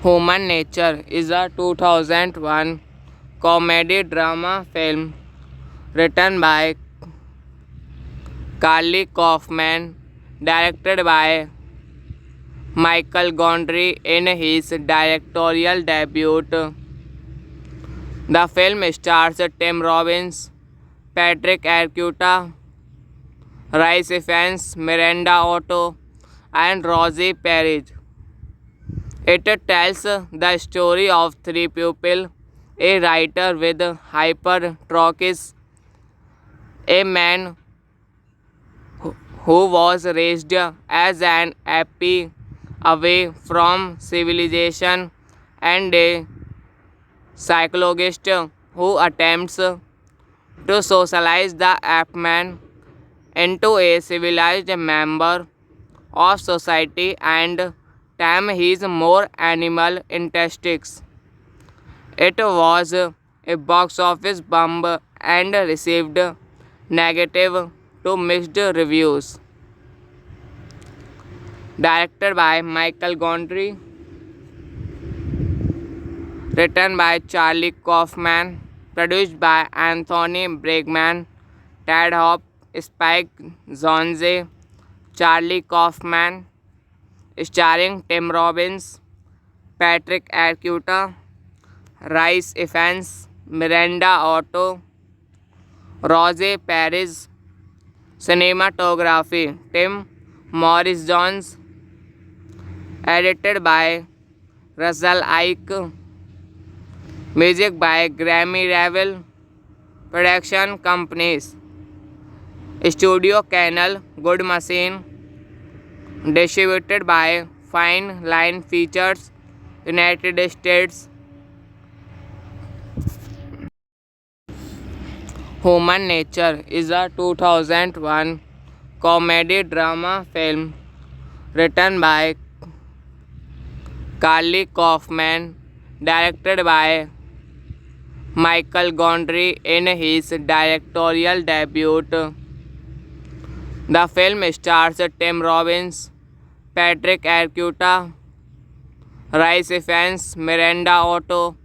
Human Nature is a 2001 comedy drama film written by Carly Kaufman, directed by Michael Gondry in his directorial debut. The film stars Tim Robbins, Patrick Arquette, Rhys Ifans, Miranda Otto, and Rosie Perez. It tells the story of three people: a writer with hypertrichosis, a man who was raised as an ape away from civilization, and a psychologist who attempts to socialize the ape man into a civilized member of society and tame his more animal instincts. It was a box office bomb and received negative to mixed reviews. Directed by Michael Gondry, written by Charlie Kaufman, produced by Anthony Bregman, Ted Hope, Spike Jonze, Charlie Kaufman, starring Tim Robbins, Patrick Arquette, Rhys Ifans, Miranda Otto, Rosie Perez. Cinematography Tim Morris Jones. Edited by Russell Ike. Music by Grammy Ravel. Production companies Studio Canal, Good Machine. Distributed by Fine Line Features, United States. Human Nature is a 2001 comedy drama film written by Carly Kaufman, directed by Michael Gondry in his directorial debut. The film stars Tim Robbins, Patrick Arquette, Rhys Ifans, Miranda Otto,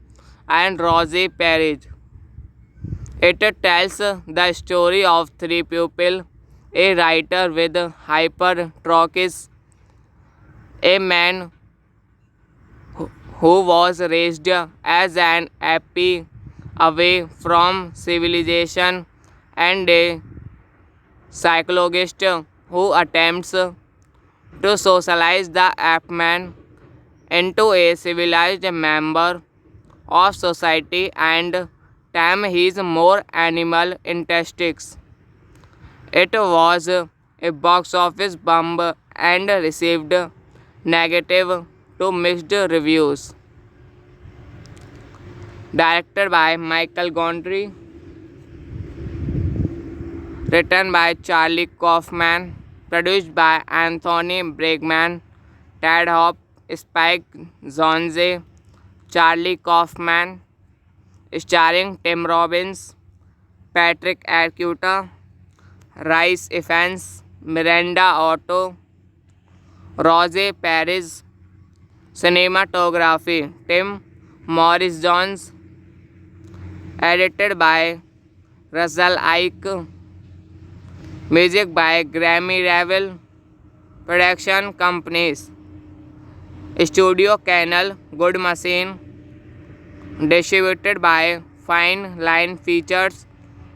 and Rosie Perez. It tells the story of three people: a writer with hypertrichosis, a man who was raised as an ape away from civilization, and a psychologist who attempts to socialize the ape man into a civilized member of society and tame his more animal instincts. It was a box office bomb and received negative to mixed reviews. Directed by Michael Gondry, written by Charlie Kaufman, produced by Anthony Bregman, Ted Hope, Spike Jonze, Charlie Kaufman, starring Tim Robbins, Patrick Arquette, Rhys Ifans, Miranda Otto, Rosie Perez. Cinematography Tim Morris Jones, edited by Russell Ike, music by Grammy Ravel, production companies Studio Canal, Good Machine, distributed by Fine Line Features,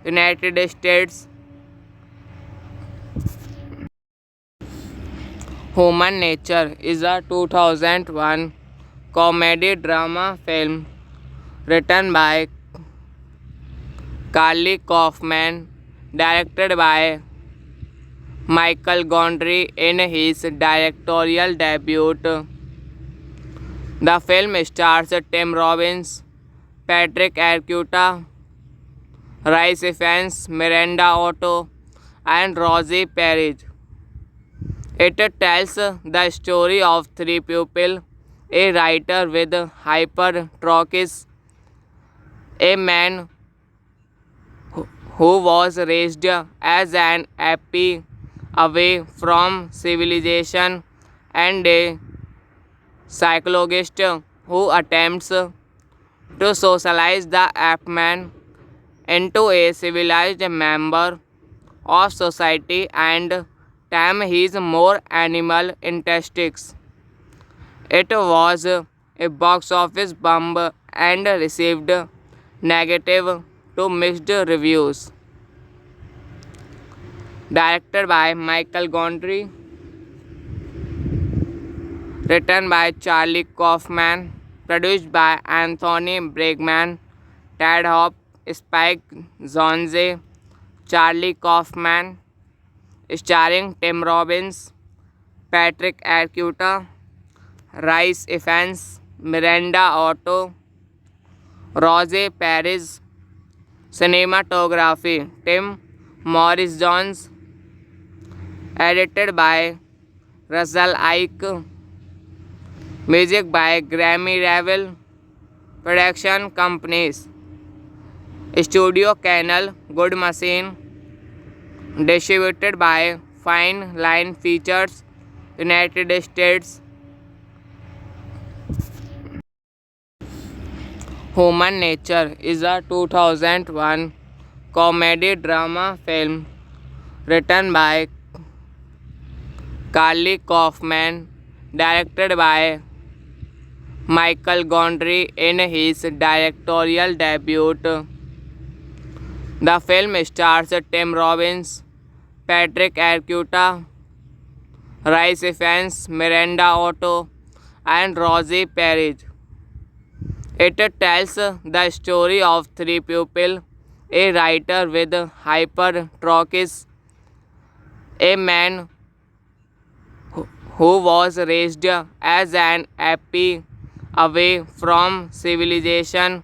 United States. Human Nature is a 2001 comedy drama film written by Carly Kaufman, directed by Michael Gondry in his directorial debut. The film stars Tim Robbins, Patrick Arquette, Rhys Ifans, Miranda Otto, and Rosie Perez. It tells the story of three people: a writer with hypertrichosis, a man who was raised as an ape away from civilization, and a psychologist who attempts to socialize the ape man into a civilized member of society and tame his more animal instincts. It was a box office bomb and received negative to mixed reviews. Directed by Michael Gondry, written by Charlie Kaufman, produced by Anthony Bregman, Ted Hope, Spike Jonze, Charlie Kaufman, starring Tim Robbins, Patrick Arquette, Rhys Ifans, Miranda Otto, Rosie Perez. Cinematography Tim Morris Jones, edited by Russell Ike, music by Grammy Ravel, production companies Studio Canal, Good Machine, distributed by Fine Line Features, United States. Human Nature is a 2001 comedy drama film written by Carly Kaufman, directed by Michael Gondry in his directorial debut. The film stars Tim Robbins, Patrick Arquette, Rhys Ifans, Miranda Otto, and Rosie Perez. It tells the story of three people: a writer with hypertrichosis, a man who was raised as an ape away from civilization,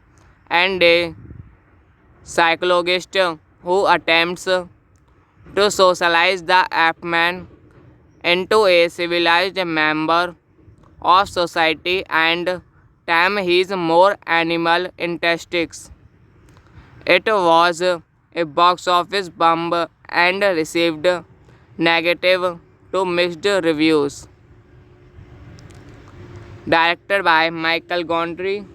and a psychologist who attempts to socialize the ape man into a civilized member of society and tame his more animal instincts. It was a box office bomb and received negative to mixed reviews. Directed by Michael Gondry,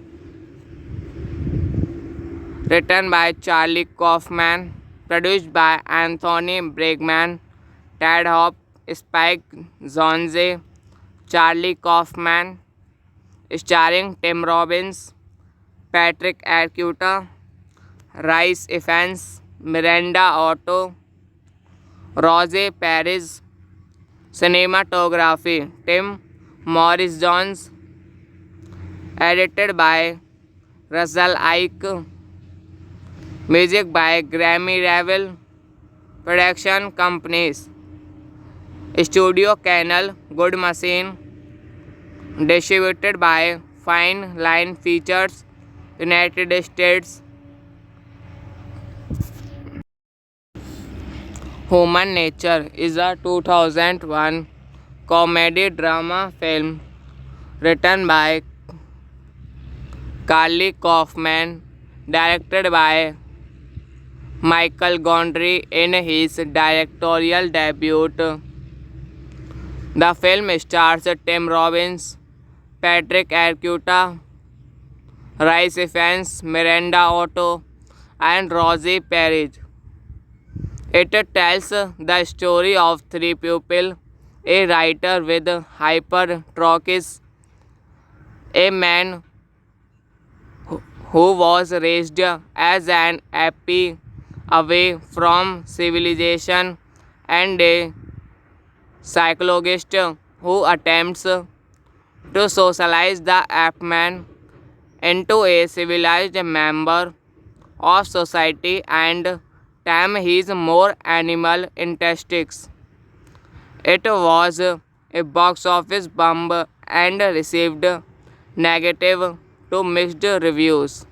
written by Charlie Kaufman, produced by Anthony Bregman, Ted Hope, Spike Jonze, Charlie Kaufman, starring Tim Robbins, Patrick Arquette, Rhys Ifans, Miranda Otto, Rosie Perez. Cinematography Tim Morris Jones, edited by Russell Ike, music by Grammy Ravel, production companies Studio Canal, Good Machine, distributed by Fine Line Features, United States. Human Nature is a 2001 comedy drama film written by Carly Kaufman, directed by Michael Gondry in his directorial debut. The film stars Tim Robbins, Patrick Arquette, Rhys Ifans, Miranda Otto, and Rosie Perez. It tells the story of three people: a writer with hypertrichosis, a man who was raised as an ape away from civilization, and a psychologist who attempts to socialize the ape man into a civilized member of society and tame his more animal instincts. It was a box office bomb and received negative to mixed reviews.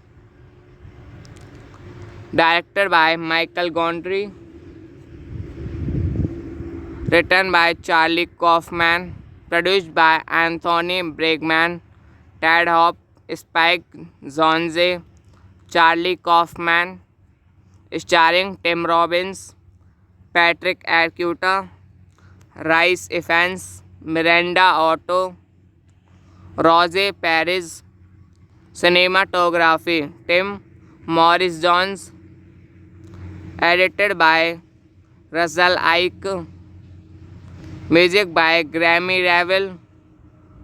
Directed by Michael Gondry, written by Charlie Kaufman, produced by Anthony Bregman, Ted Hope, Spike Jonze, Charlie Kaufman, starring Tim Robbins, Patrick Arquette, Rhys Ifans, Miranda Otto, Rosie Perez. Cinematography Tim Morris Jones, edited by Russell Ike, music by Grammy Ravel,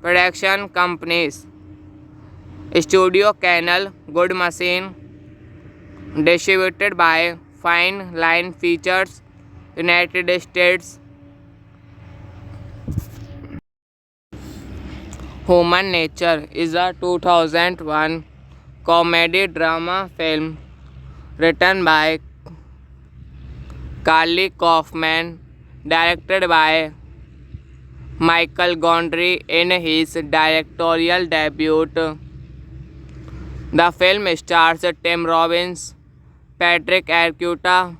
production companies Studio Canal, Good Machine, distributed by Fine Line Features, United States. Human Nature is a 2001 comedy drama film written by Carly Kaufman, directed by Michael Gondry in his directorial debut. The film stars Tim Robbins, Patrick Arquette,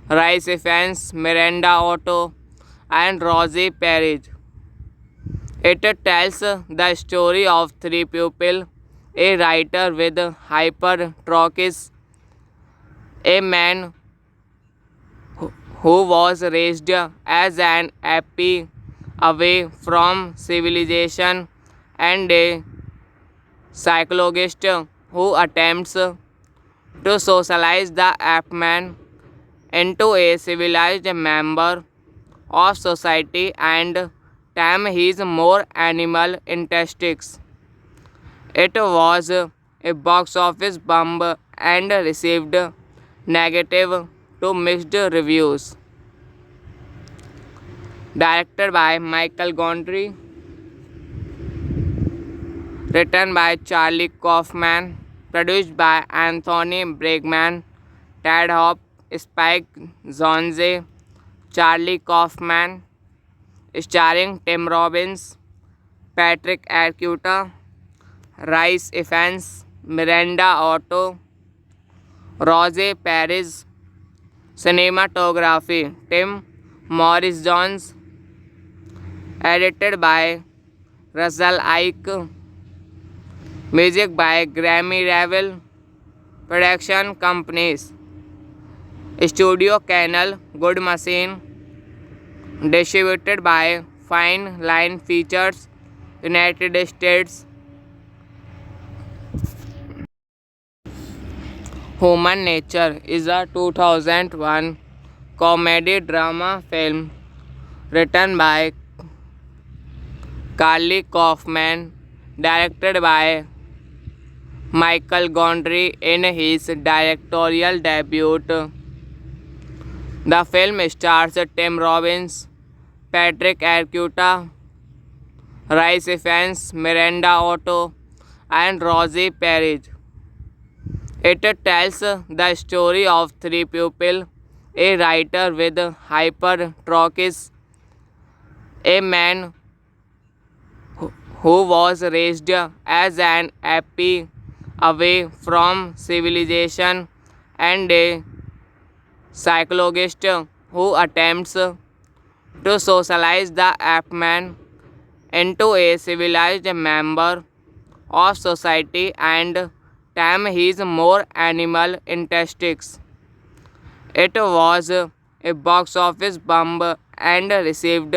Rhys Ifans, Miranda Otto, and Rosie Perez. It tells the story of three people: a writer with hypertrichosis, a man who was raised as an ape away from civilization, and a psychologist who attempts to socialize the ape man into a civilized member of society and tame his more animal instincts. It was a box office bomb and received negative to mixed reviews. Directed by Michael Gondry, written by Charlie Kaufman, produced by Anthony Bregman, Ted Hope, Spike Jonze, Charlie Kaufman, starring Tim Robbins, Patrick Arquette, Rhys Ifans, Miranda Otto, Rosie Perez. Cinematography Tim Morris Jones, edited by Russell Ike, music by Grammy Ravel, production companies Studio Canal, Good Machine, distributed by Fine Line Features, United States. Human Nature is a 2001 comedy drama film written by Carly Kaufman, directed by Michael Gondry in his directorial debut. The film stars Tim Robbins, Patrick Arquette, Rhys Ifans, Miranda Otto, and Rosie Perez. It tells the story of three people: a writer with hypertrichosis, a man who was raised as an ape away from civilization, and a psychologist who attempts to socialize the apeman into a civilized member of society and tame his more animal instincts. It was a box office bomb and received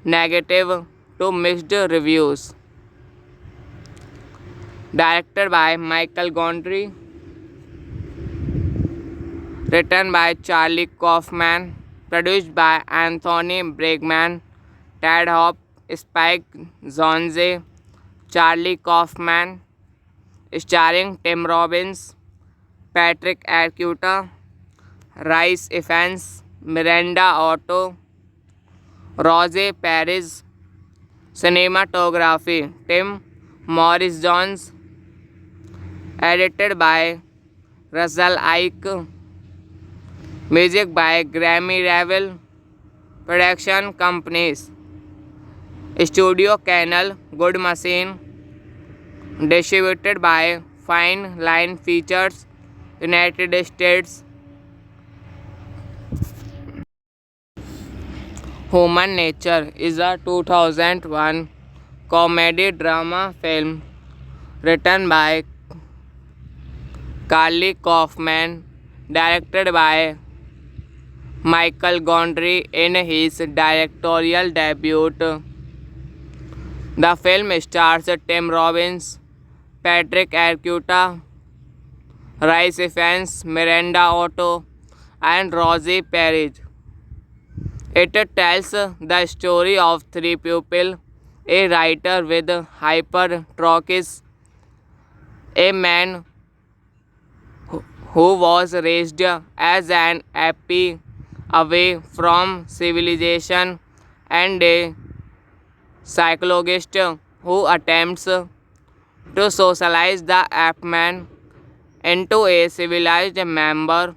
negative to mixed reviews. Directed by Michael Gondry, written by Charlie Kaufman, produced by Anthony Bregman, Ted Hope, Spike Jonze, Charlie Kaufman, starring Tim Robbins, Patrick Arquette, Rice Ifans, Miranda Otto, Rosie Perez, cinematography Tim Morris Jones, edited by Russell Ike, music by Grammy Ravel, production companies Studio Canal, Good Machine, distributed by Fine Line Features, United States. Human Nature is a 2001 comedy drama film written by Carly Kaufman, directed by Michael Gondry in his directorial debut. The film stars Tim Robbins, Patrick Arquette, Rice Ifans, Miranda Otto, and Rosie Perez. It tells the story of three people: a writer with hypertrichosis, a man who was raised as an ape away from civilization, and a psychologist who attempts to socialize the apeman into a civilized member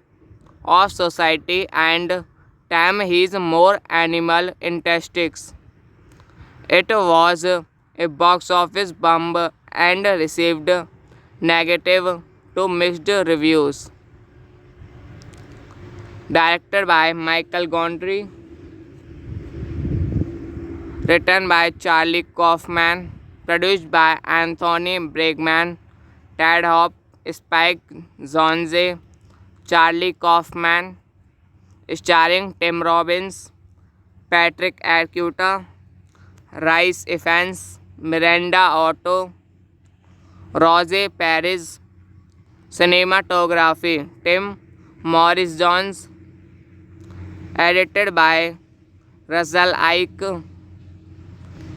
of society and tame his more animal instincts. It was a box office bomb and received negative to mixed reviews. Directed by Michael Gondry, written by Charlie Kaufman, produced by Anthony Bregman, Ted Hope, Spike Jonze, Charlie Kaufman, starring Tim Robbins, Patrick Arquette, Rice Ifans, Miranda Otto, Rosie Perez, cinematography Tim Morris Jones, edited by Russell Ike,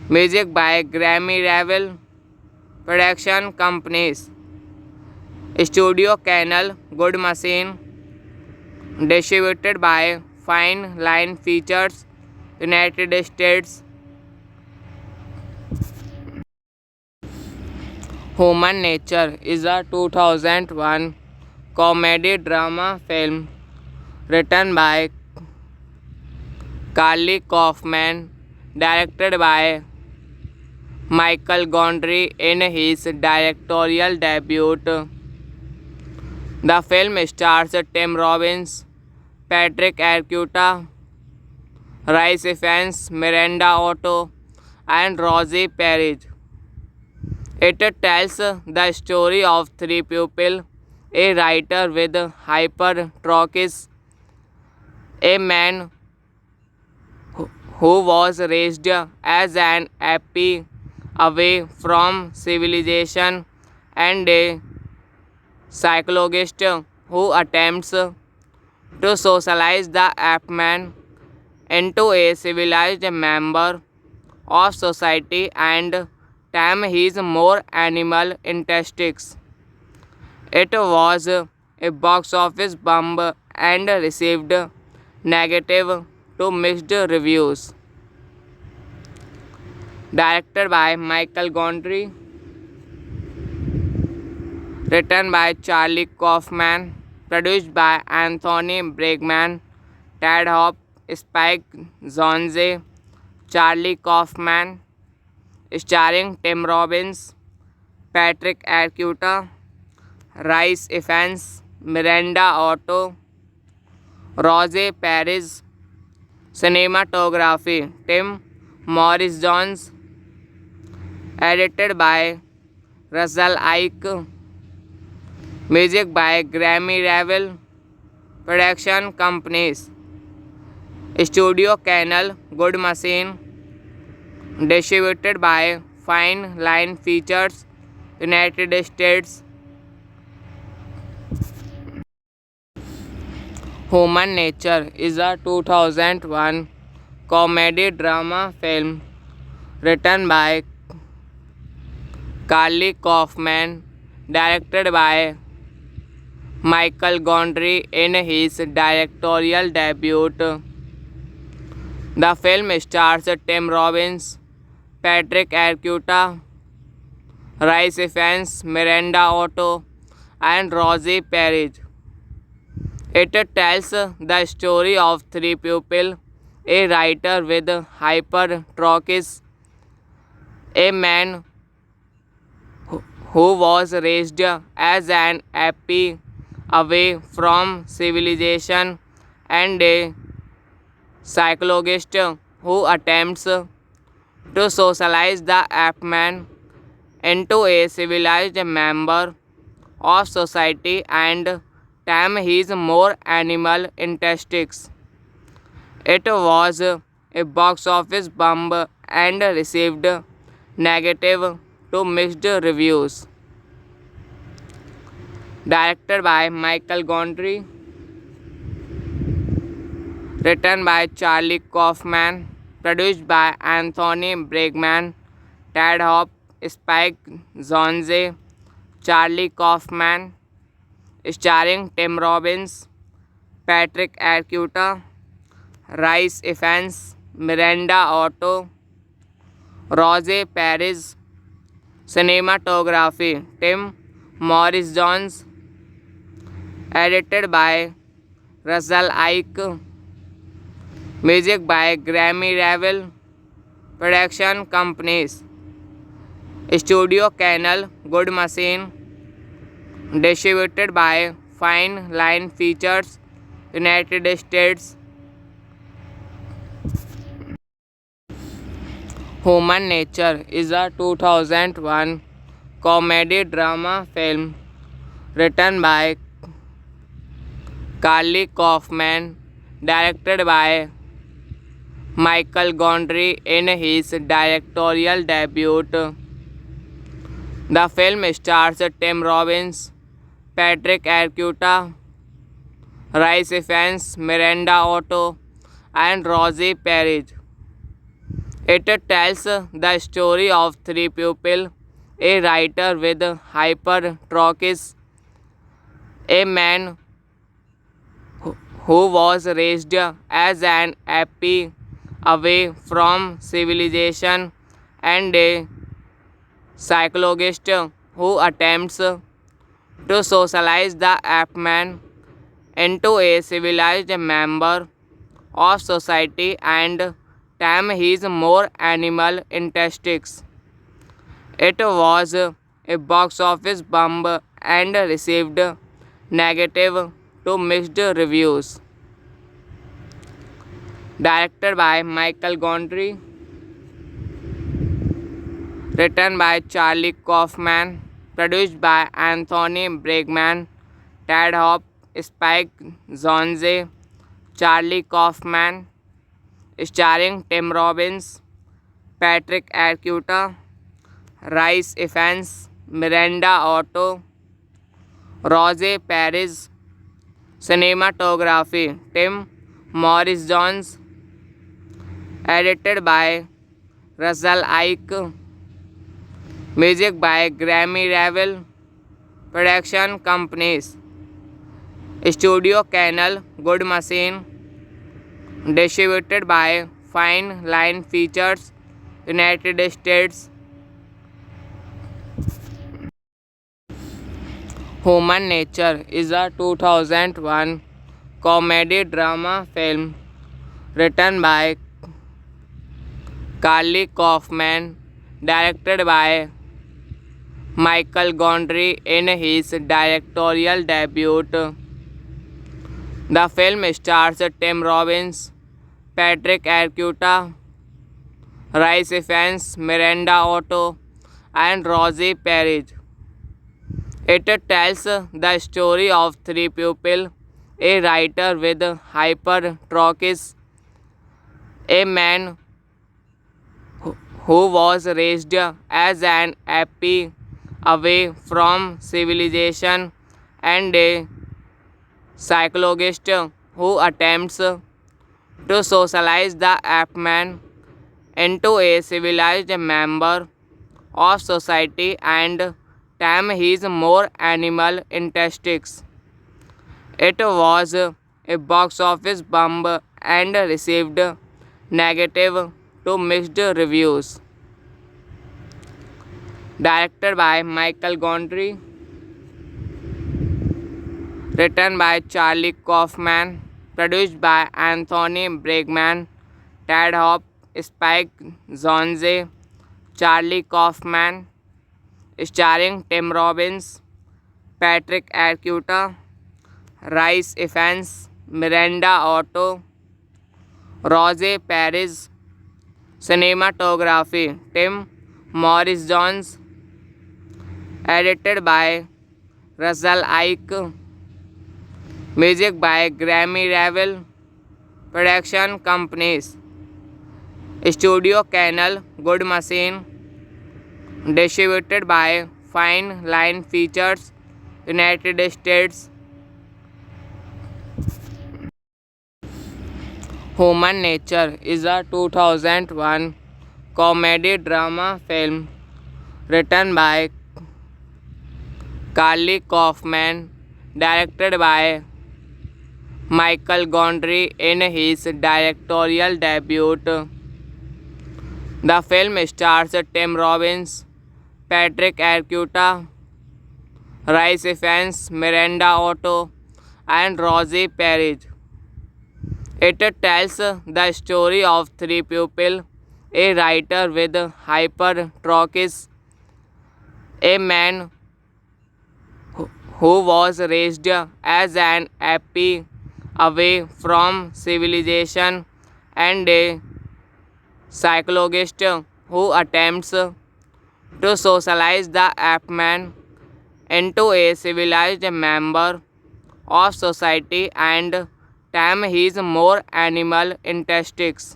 music by Grammy Ravel, production companies Studio Canal, Good Machine, distributed by Fine Line Features, United States. Human Nature is a 2001 comedy drama film written by Carly Kaufman, directed by Michael Gondry in his directorial debut. The film stars Tim Robbins, Patrick Arquette, Rice Ifans, Miranda Otto, and Rosie Perez. It tells the story of three people: a writer with hypertrichosis, a man who was raised as an ape away from civilization, and a psychologist who attempts to socialize the apeman into a civilized member of society and tame his more animal instincts. It was a box office bomb and received negative to mixed reviews. Directed by Michael Gondry, written by Charlie Kaufman, produced by Anthony Bregman, Ted Hope, Spike Jonze, Charlie Kaufman, starring Tim Robbins, Patrick Arquette, Rice Ifans, Miranda Otto, Rosie Perez, Cinematography Tim Morris Jones. Edited by Russell Ike. Music by Grammy Ravel. Production companies Studio Canal, Good Machine. Distributed by Fine Line Features, United States. Human Nature is a 2001 comedy drama film written by Carly Kaufman, directed by Michael Gondry in his directorial debut. The film stars Tim Robbins, Patrick Arquette, Rhys Ifans, Miranda Otto, and Rosie Perez. It tells the story of three people: a writer with hypertrichosis, a man who was raised as an ape away from civilization, and a psychologist who attempts to socialize the ape man into a civilized member of society and tame his more animal instincts. It was a box office bomb and received negative to mixed reviews. Directed by Michael Gondry, written by Charlie Kaufman, produced by Anthony Bregman, Ted Hope, Spike Jonze, Charlie Kaufman, starring Tim Robbins, Patrick Arquette, Rhys Ifans, Miranda Otto, Rosie Perez. Cinematography Tim Morris Jones. Edited by Russell Ike. Music by Grammy Ravel. Production companies Studio Canal, Good Machine. Distributed by Fine Line Features, United States. Human Nature is a 2001 comedy drama film written by Carly Kaufman, directed by Michael Gondry in his directorial debut. The film stars Tim Robbins, Patrick Arquette, Rhys Ifans, Miranda Otto, and Rosie Perez. It tells the story of three people: a writer with hypertrichosis, a man who was raised as an ape away from civilization, and a psychologist who attempts to socialize the ape man into a civilized member of society and tame his more animal instincts. It was a box office bomb and received negative to mixed reviews. Directed by Michael Gondry, written by Charlie Kaufman, produced by Anthony Bregman, Ted Hope, Spike Jonze, Charlie Kaufman, starring Tim Robbins, Patrick Arquette, Rhys Ifans, Miranda Otto, Rosie Perez. Cinematography Tim Morris Jones. Edited by Russell Ike. Music by Grammy Ravel. Production companies Studio Canal, Good Machine. Distributed by Fine Line Features, United States. Human Nature is a 2001 comedy drama film written by Carly Kaufman, directed by Michael Gondry in his directorial debut. The film stars Tim Robbins, Patrick Arquette, Rhys Ifans, Miranda Otto, and Rosie Perez. It tells the story of three people: a writer with hypertrichosis, a man who was raised as an ape away from civilization, and a psychologist who attempts to socialize the ape-man into a civilized member of society and tame his more animal instincts. It was a box office bomb and received negative to mixed reviews. Directed by Michael Gondry, written by Charlie Kaufman, produced by Anthony Bregman, Ted Hope, Spike Jonze, Charlie Kaufman, starring Tim Robbins, Patrick Arquette, Rhys Ifans, Miranda Otto, Rosie Perez. Cinematography Tim Morris Jones. Edited by Russell Ike. Music by Grammy Ravel. Production companies: Studio Canal, Good Machine. Distributed by Fine Line Features, United States. Human Nature is a 2001 comedy drama film written by Charlie Kaufman, directed by Michael Gondry in his directorial debut. The film stars Tim Robbins, Patrick Arquette, Rhys Ifans, Miranda Otto, and Rosie Perez. It tells the story of three people: a writer with hypertrichosis, a man who was raised as an ape away from civilization, and a psychologist who attempts to socialize the ape-man into a civilized member of society and tame his more animal instincts.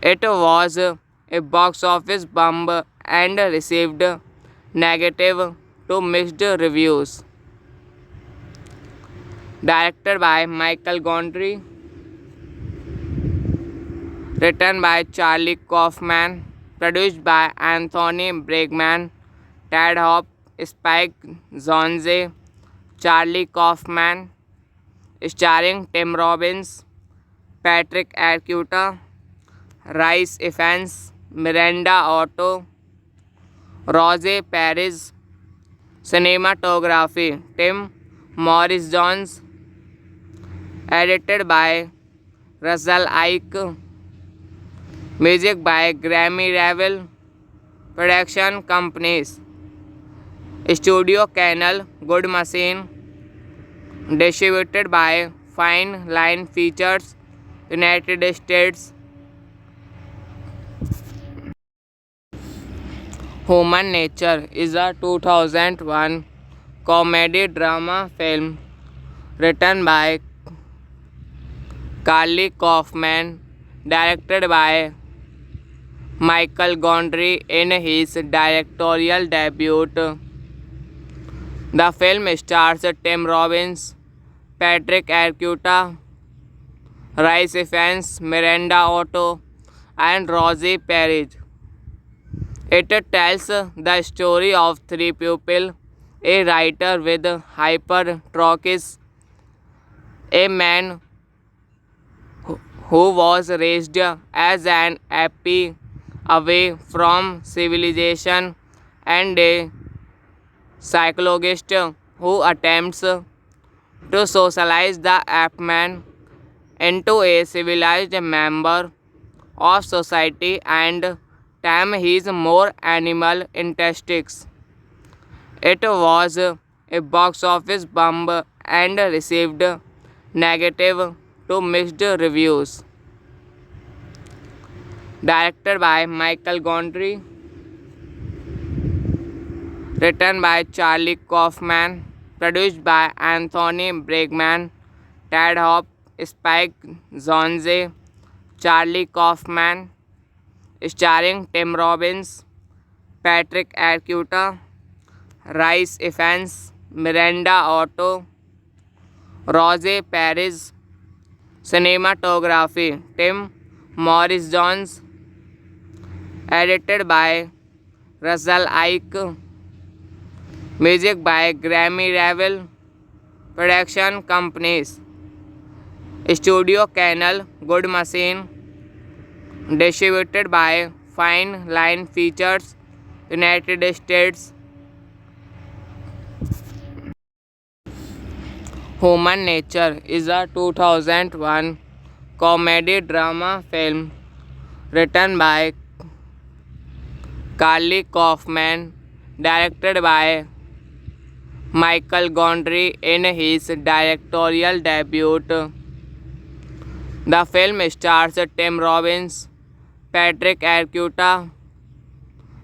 It was a box office bomb, and received negative to mixed reviews. Directed by Michael Gondry, written by Charlie Kaufman, produced by Anthony Bregman, Ted Hope, Spike Jonze, Charlie Kaufman, starring Tim Robbins, Patrick Arquette, Rhys Ifans, Miranda Otto, Rosie Perez. Cinematography Tim Morris Jones. Edited by Russell Ike. Music by Grammy Ravel. Production companies: Studio Canal, Good Machine. Distributed by Fine Line Features, United States. Human Nature is a 2001 comedy drama film written by Charlie Kaufman, directed by Michael Gondry in his directorial debut. The film stars Tim Robbins, Patrick Arquette, Rhys Ifans, Miranda Otto, and Rosie Perez. It tells the story of three people: a writer with hypertrichosis, a man who was raised as an ape away from civilization, and a psychologist who attempts to socialize the ape-man into a civilized member of society and tame his more animal instincts. It was a box office bomb and received negative to mixed reviews. Directed by Michael Gondry. Written by Charlie Kaufman. Produced by Anthony Bregman, Ted Hope, Spike Jonze, Charlie Kaufman. Starring Tim Robbins, Patrick Arquette, Rhys Ifans, Miranda Otto, Rosie Perez. Cinematography Tim Morris Jones. Edited by Russell Ike. Music by Grammy Ravel. Production companies Studio Canal, Good Machine. Distributed by Fine Line Features, United States. Human Nature is a 2001 comedy drama film written by Carly Kaufman, directed by Michael Gondry in his directorial debut. The film stars Tim Robbins, Patrick Arquette,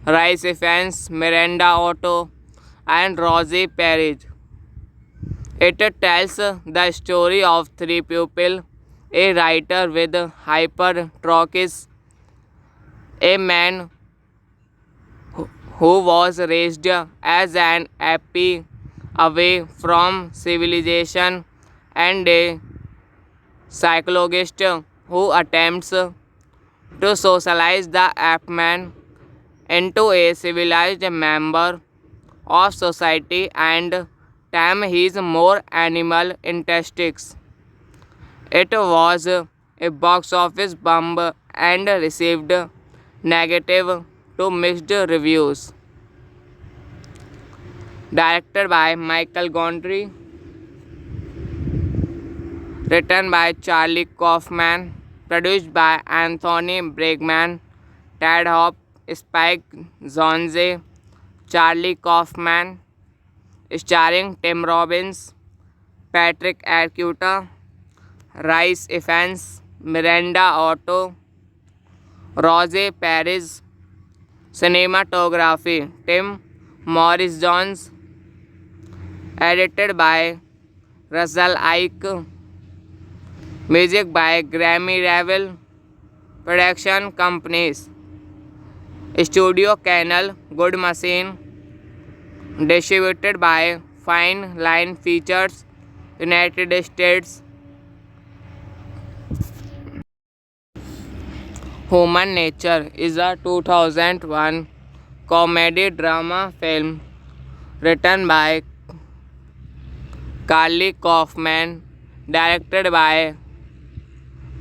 Rhys Ifans, Miranda Otto, and Rosie Perez. It tells the story of three people: a writer with hypertrichosis, a man who was raised as an ape away from civilization, and a psychologist who attempts to socialize the ape man into a civilized member of society and tame his more animal instincts. It was a box office bomb and received negative to mixed reviews. Directed by Michael Gondry. Written by Charlie Kaufman. Produced by Anthony Bregman, Ted Hope, Spike Jonze, Charlie Kaufman. Starring Tim Robbins, Patrick Arquette, Rhys Ifans, Miranda Otto, Rosie Perez. Cinematography Tim Morris Jones. Edited by Russell Ike. Music by Grammy Ravel. Production companies Studio Canal, Good Machine. Distributed by Fine Line Features, United States. Human Nature is a 2001 comedy drama film written by Carly Kaufman, directed by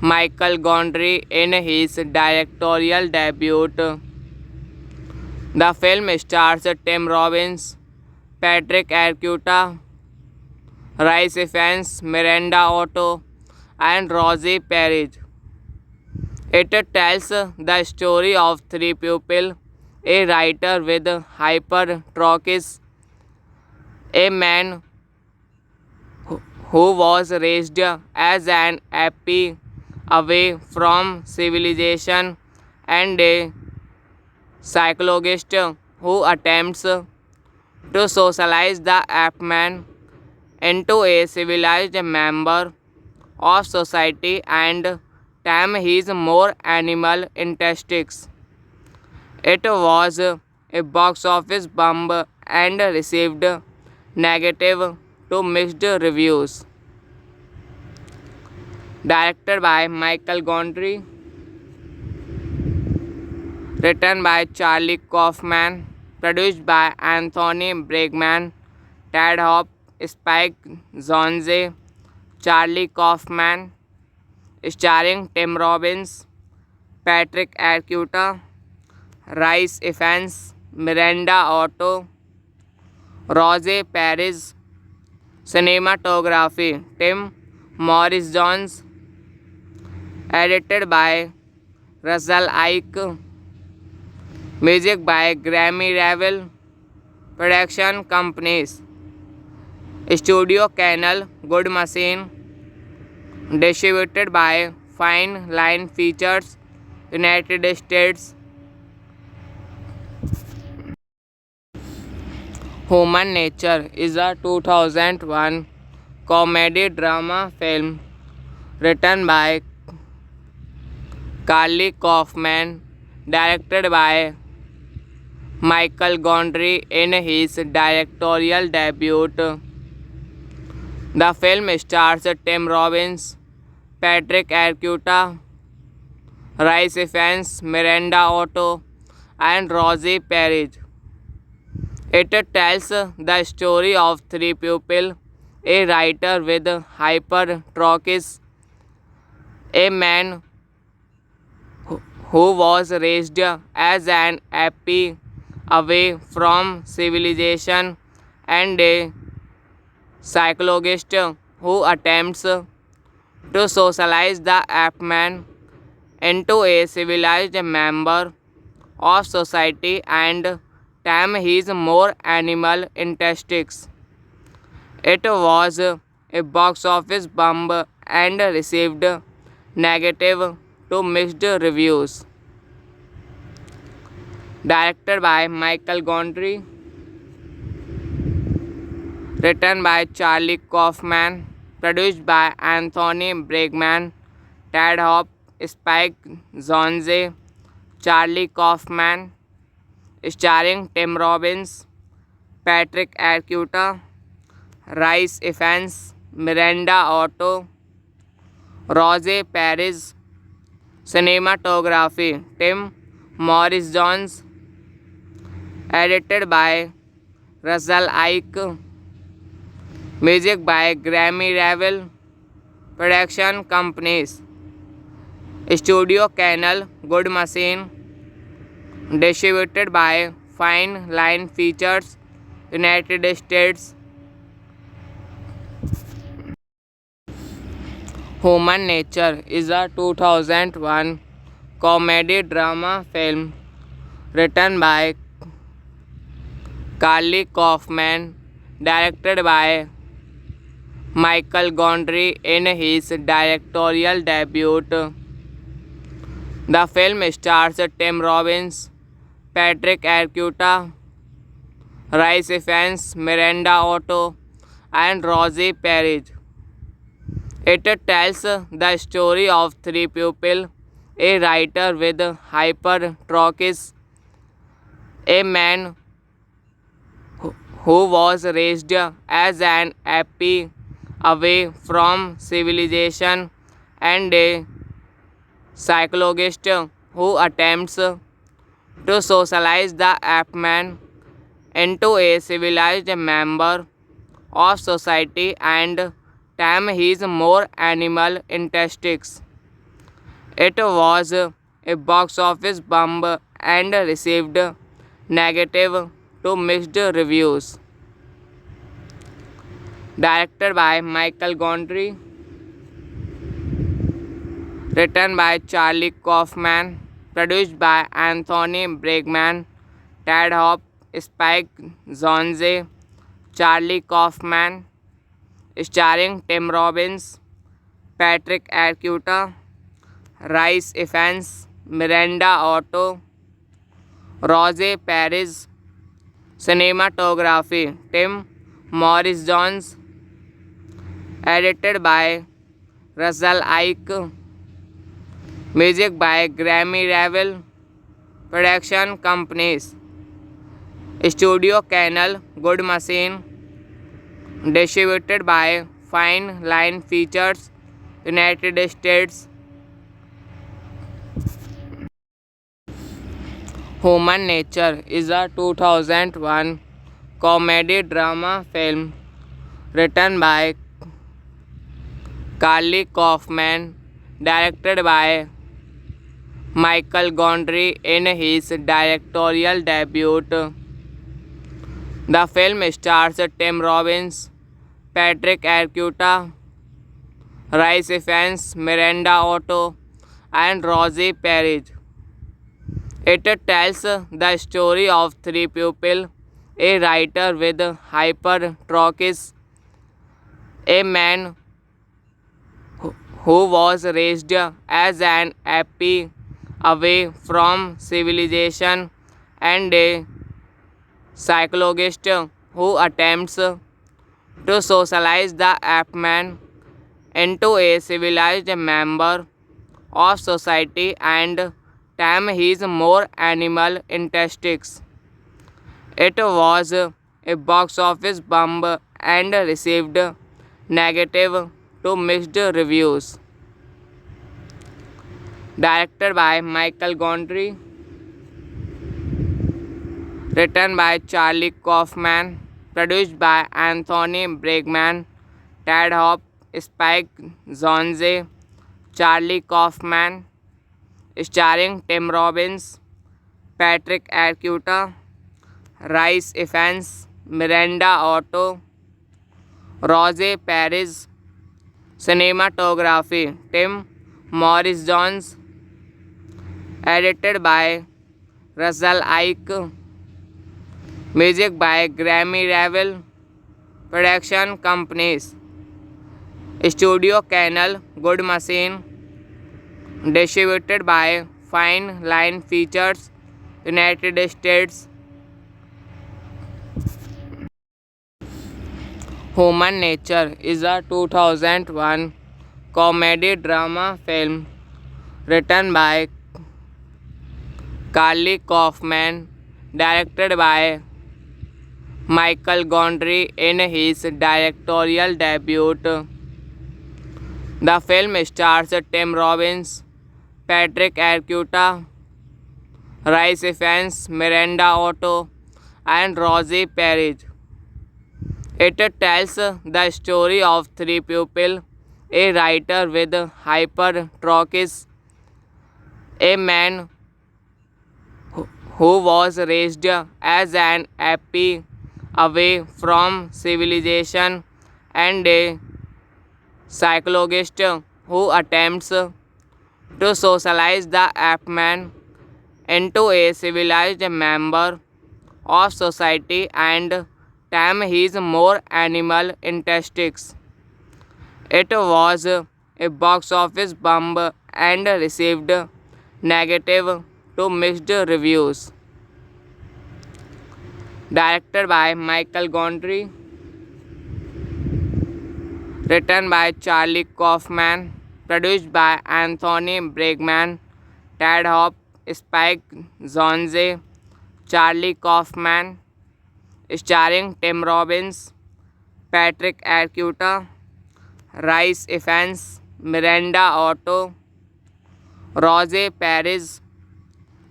Michael Gondry in his directorial debut. The film stars Tim Robbins, Patrick Arquette, Rhys Ifans, Miranda Otto, and Rosie Perez. It tells the story of three people: a writer with hypertrichosis, a man who was raised as an ape away from civilization, and a psychologist who attempts to socialize the ape man into a civilized member of society and tame his more animal instincts. It was a box office bomb and received negative to mixed reviews. Directed by Michael Gondry. Written by Charlie Kaufman. Produced by Anthony Bregman, Ted Hope, Spike Jonze, Charlie Kaufman. Starring Tim Robbins, Patrick Arquette, Rhys Ifans, Miranda Otto, Rosie Perez. Cinematography Tim Morris Jones. Edited by Russell Ike. Music by Grammy Ravel. Production companies Studio Canal, Good Machine. Distributed by Fine Line Features, United States. Human Nature is a 2001 comedy drama film written by Carly Kaufman, directed by Michael Gondry in his directorial debut. The film stars Tim Robbins, Patrick Arquette, Rhys Ifans, Miranda Otto, and Rosie Perez. It tells the story of three people: a writer with hypertrichosis, a man who was raised as an ape away from civilization, and a psychologist who attempts to socialize the ape man into a civilized member of society and tame his more animal instincts. It was a box office bomb and received negative to mixed reviews. Directed by Michael Gondry, written by Charlie Kaufman, produced by Anthony Bregman, Ted Hope, Spike Jonze, Charlie Kaufman, starring Tim Robbins, Patrick Arquette, Rhys Ifans, Miranda Otto, Rosie Perez. Cinematography Tim Morris Jones. Edited by Russell Ike. Music by Grammy Ravel. Production companies: Studio Canal, Good Machine. Distributed by Fine Line Features, United States. Human Nature is a 2001 comedy drama film written by Carly Kaufman, directed by Michael Gondry in his directorial debut. The film stars Tim Robbins, Patrick Arquette, Rhys Ifans, Miranda Otto, and Rosie Perez. It tells the story of three people: a writer with hypertrichosis, a man who was raised as an ape away from civilization, and a psychologist who attempts to socialize the ape man into a civilized member of society and tame his more animal instincts. It was a box office bomb and received negative to mixed reviews. Directed by Michael Gondry, written by Charlie Kaufman, produced by Anthony Bregman, Ted Hope, Spike Jonze, Charlie Kaufman, starring Tim Robbins, Patrick Arquette, Rhys Ifans, Miranda Otto, Rosie Perez. Cinematography Tim Morris Jones. Edited by Russell Ike. Music by Grammy Ravel. Production companies: Studio Canal, Good Machine. Distributed by Fine Line Features, United States. Human Nature is a 2001 comedy drama film written by Carly Kaufman, directed by Michael Gondry in his directorial debut. The film stars Tim Robbins, Patrick Arquette, Rhys Ifans, Miranda Otto, and Rosie Perez. It tells the story of three people: a writer with hypertrichosis, a man who was raised as an ape away from civilization, and a psychologist who attempts to socialize the ape-man into a civilized member of society and tame his more animal instincts. It was a box office bomb and received negative to mixed reviews. Directed by Michael Gondry, written by Charlie Kaufman, produced by Anthony Bregman, Ted Hope, Spike Jonze, Charlie Kaufman, starring Tim Robbins, Patrick Arquette, Rice Ifans, Miranda Otto, Rose Paris, cinematography Tim Morris Jones, edited by Russell Ike, music by Grammy Ravel, production companies Studio Canal, Good Machine, distributed by Fine Line Features, United States. Human Nature is a 2001 comedy drama film written by Carly Kaufman, directed by Michael Gondry in his directorial debut. The film stars Tim Robbins, Patrick Arquette, Rice Ifans, Miranda Otto, and Rosie Perez. It tells the story of three people: a writer with hypertrichosis, a man who was raised as an ape away from civilization, and a psychologist who attempts to socialize the ape-man into a civilized member of society and tame his more animal instincts. It was a box office bomb and received negative to mixed reviews. Directed by Michael Gondry, written by Charlie Kaufman, produced by Anthony Bregman, Ted Hope, Spike Jonze, Charlie Kaufman, starring Tim Robbins, Patrick Arquette, Rice Ifans, Miranda Otto, Rose Paris,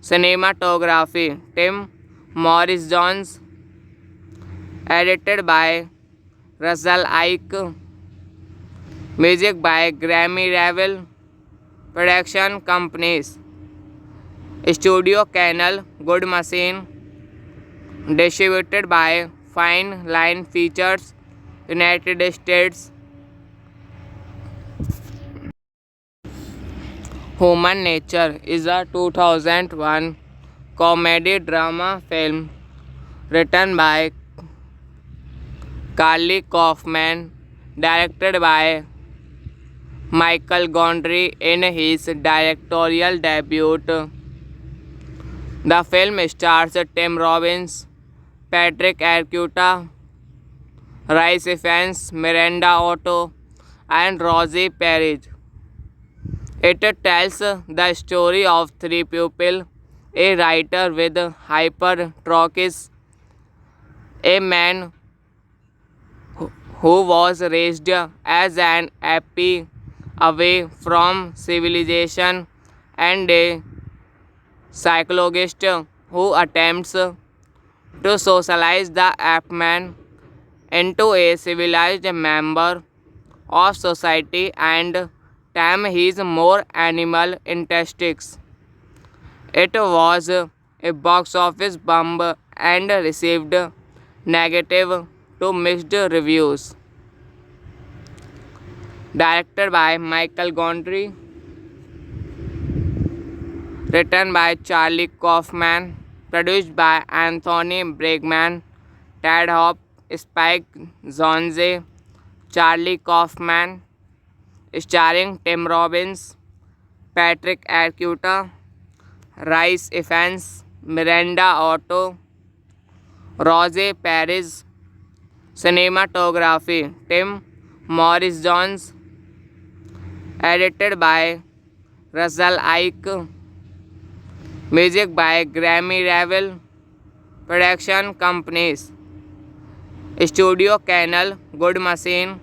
cinematography Tim Morris Jones, edited by Russell Ike, music by Grammy Ravel, production companies Studio Canal, Good Machine, distributed by Fine Line Features, United States. Human Nature is a 2001 comedy drama film written by Carly Kaufman, directed by Michael Gondry in his directorial debut. The film stars Tim Robbins, Patrick Arquette, Rice Ifans, Miranda Otto, and Rosie Perez. It tells the story of three people: a writer with hypertrichosis, a man who was raised as an ape away from civilization, and a psychologist who attempts to socialize the ape-man into a civilized member of society and tame his more animal instincts. It was a box office bomb and received negative to mixed reviews. Directed by Michael Gondry, written by Charlie Kaufman, produced by Anthony Bregman, Ted Hope, Spike Jonze, Charlie Kaufman, starring Tim Robbins, Patrick Arquette, Rhys Ifans, Miranda Otto, Roger Paris. Cinematography Tim Morris Jones. Edited by Russell Ike. Music by Grammy Ravel. Production companies Studio Canal, Good Machine.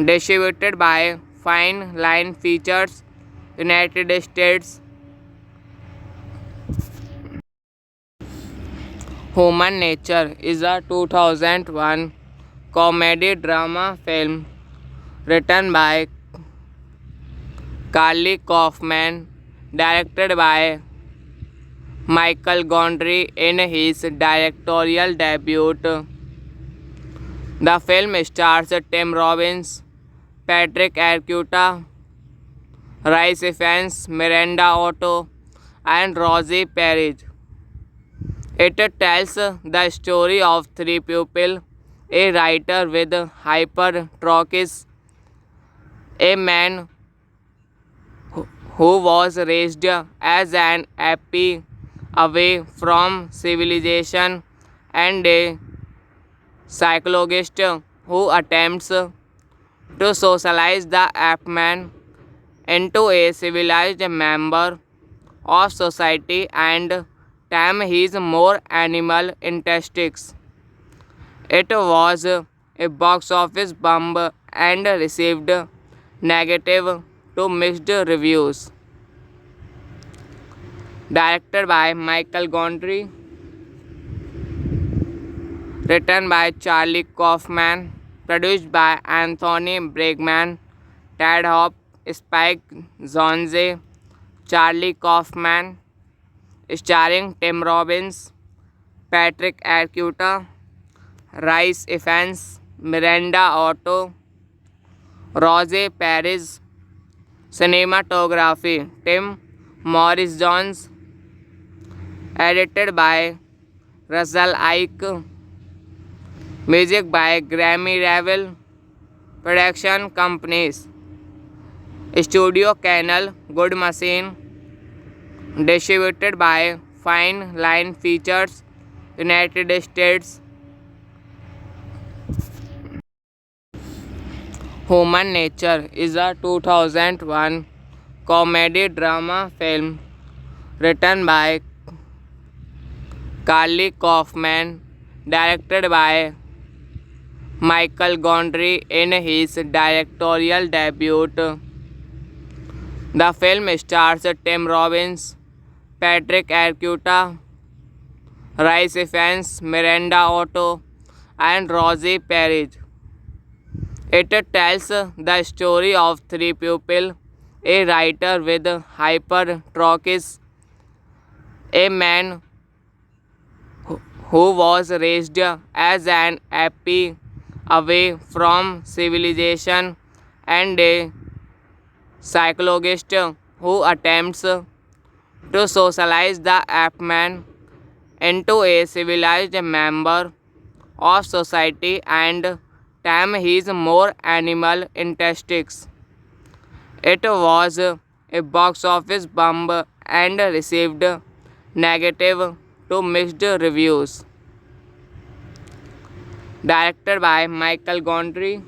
Distributed by Fine Line Features, United States. Human Nature is a 2001 comedy drama film written by Carly Kaufman, directed by Michael Gondry in his directorial debut. The film stars Tim Robbins, Patrick Arquette, Rhys Ifans, Miranda Otto, and Rosie Perez. It tells the story of three people: a writer with hypertrichosis, a man who was raised as an ape away from civilization, and a psychologist who attempts to socialize the ape man into a civilized member of society and tame his more animal instincts. It was a box office bomb and received negative to mixed reviews. Directed by Michael Gondry, written by Charlie Kaufman, produced by Anthony Bregman, Ted Hope, Spike Jonze, Charlie Kaufman, starring Tim Robbins, Patrick Arquette, Rhys Ifans, Miranda Otto, Rosie Perez. Cinematography Tim Morris Jones. Edited by Russell Ike. Music by Grammy Ravel. Production companies Studio Canal, Good Machine. Distributed by Fine Line Features, United States. Human Nature is a 2001 comedy drama film written by Carly Kaufman, directed by Michael Gondry in his directorial debut. The film stars Tim Robbins, Patrick Arquette, Rhys Ifans, Miranda Otto, and Rosie Perez. It tells the story of three people: a writer with hypertrichosis, a man who was raised as an ape away from civilization, and a psychologist who attempts to socialize the ape man into a civilized member of society and tame his more animal instincts. It was a box office bomb and received negative to mixed reviews. Directed by Michael Gondry,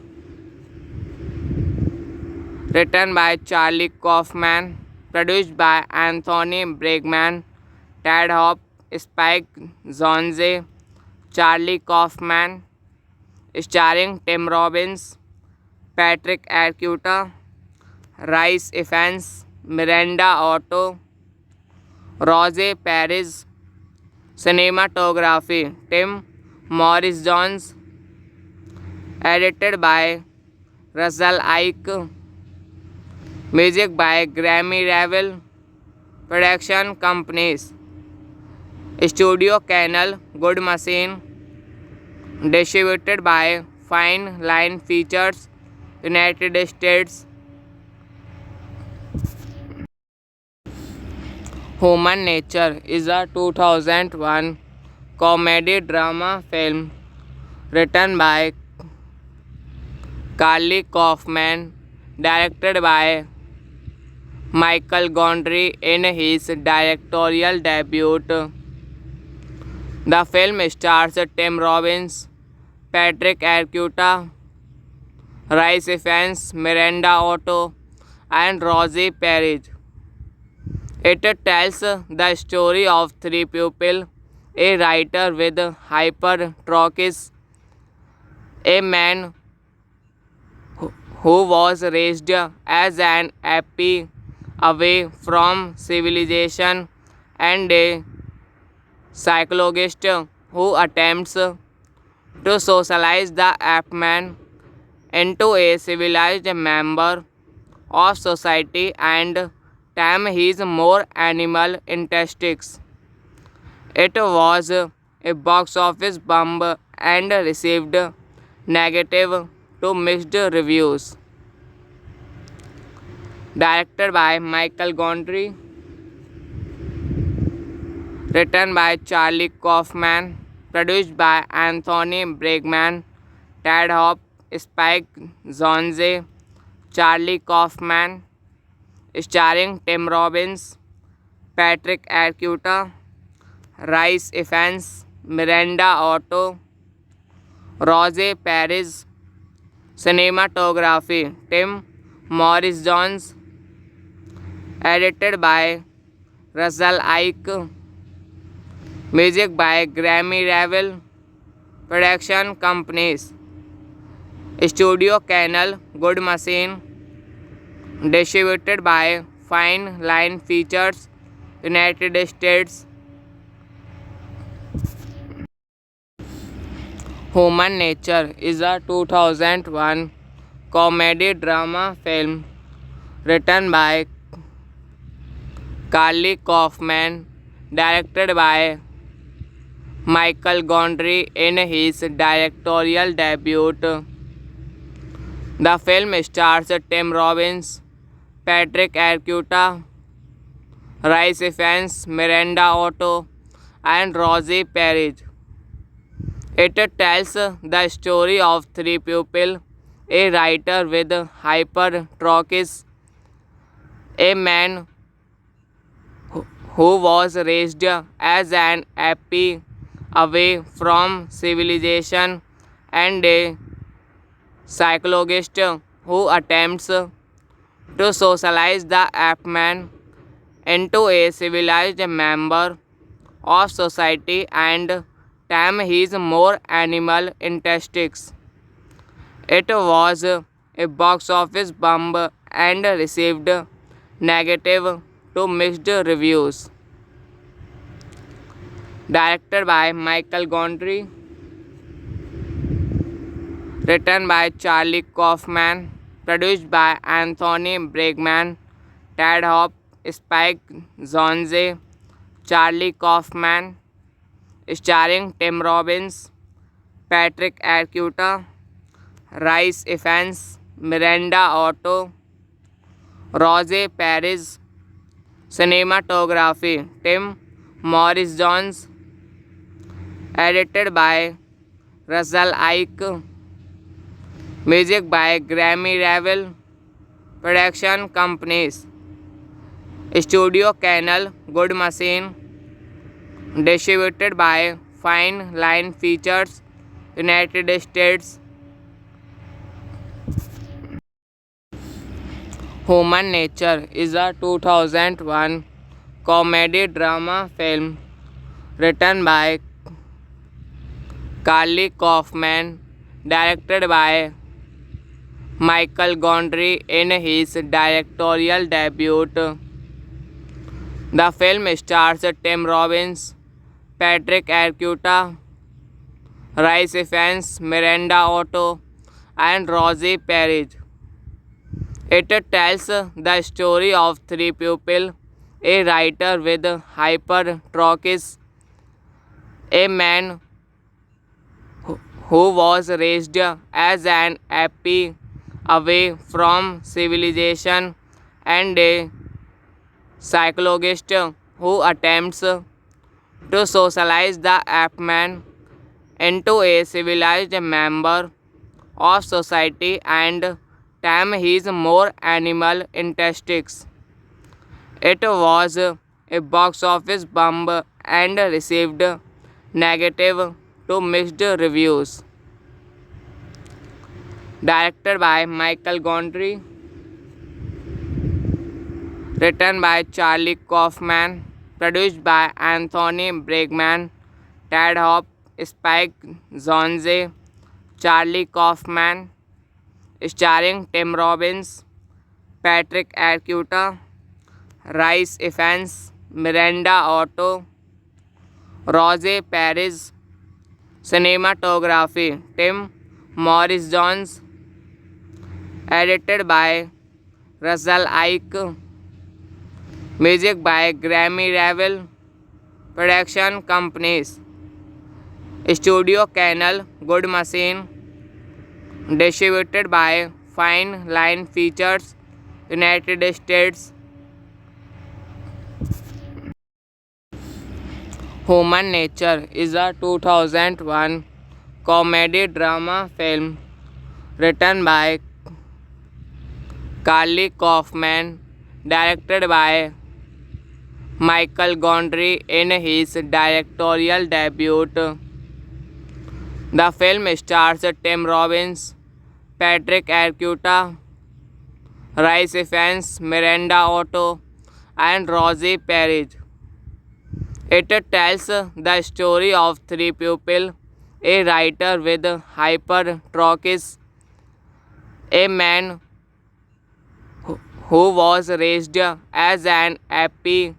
written by Charlie Kaufman, produced by Anthony Bregman, Ted Hope, Spike Jonze, Charlie Kaufman, starring Tim Robbins, Patrick Arquette, Rhys Ifans, Miranda Otto, Rosie Perez. Cinematography Tim Morris Jones. Edited by Russell Ike. Music by Grammy Ravel. Production companies Studio Canal, Good Machine. Distributed by Fine Line Features, United States. Human Nature is a 2001 comedy drama film written by Carly Kaufman, directed by Michael Gondry in his directorial debut. The film stars Tim Robbins, Patrick Arquette, Rhys Ifans, Miranda Otto, and Rosie Perez. It tells the story of three people: a writer with hypertrichosis, a man who was raised as an ape away from civilization, and a psychologist who attempts to socialize the ape man into a civilized member of society and tame his more animal instincts. It was a box office bomb and received negative to mixed reviews. Directed by Michael Gondry, written by Charlie Kaufman, produced by Anthony Bregman, Ted Hope, Spike Jonze, Charlie Kaufman, starring Tim Robbins, Patrick Arquette, Rhys Ifans, Miranda Otto, Rosie Perez. Cinematography Tim Morris Jones. Edited by Russell Ike. Music by Grammy Ravel. Production companies Studio Canal, Good Machine. Distributed by Fine Line Features, United States. Human Nature is a 2001 comedy drama film written by Carly Kaufman, directed by Michael Gondry in his directorial debut. The film stars Tim Robbins, Patrick Arquette, Rhys Ifans, Miranda Otto, and Rosie Perez. It tells the story of three people: a writer with hypertrichosis, a man who was raised as an ape away from civilization, and a psychologist who attempts to socialize the ape man into a civilized member of society and tame his more animal instincts. It was a box office bomb and received negative to mixed reviews. Directed by Michael Gondry, written by Charlie Kaufman, produced by Anthony Bregman, Ted Hope, Spike Jonze, Charlie Kaufman, starring Tim Robbins, Patrick Arquette, Rhys Ifans, Miranda Otto, Rosie Perez. Cinematography Tim Morris Jones. Edited by Russell Ike. Music by Grammy Ravel. Production companies Studio Canal, Good Machine. Distributed by Fine Line Features, United States. Human Nature is a 2001 comedy drama film written by Carly Kaufman, directed by Michael Gondry in his directorial debut. The film stars Tim Robbins, Patrick Arquette, Rhys Ifans, Miranda Otto, and Rosie Perez. It tells the story of three people: a writer with hypertrichosis, a man who was raised as an ape away from civilization, and a psychologist who attempts to socialize the ape man into a civilized member of society and tame his more animal instincts. It was a box office bomb and received negative to mixed reviews. Directed by Michael Gondry, written by Charlie Kaufman, produced by Anthony Bregman, Ted Hope, Spike Jonze, Charlie Kaufman, starring Tim Robbins, Patrick Arquette, Rhys Ifans, Miranda Otto, Rosie Perez. Cinematography Tim Morris Jones. Edited by Russell Ike. Music by Grammy Ravel. Production companies Studio Canal, Good Machine. Distributed by Fine Line Features, United States. Human Nature is a 2001 comedy drama film written by Carly Kaufman, directed by Michael Gondry in his directorial debut. The film stars Tim Robbins, Patrick Arquette, Rhys Ifans, Miranda Otto, and Rosie Perez. It tells the story of three people: a writer with hypertrichosis, a man who was raised as an ape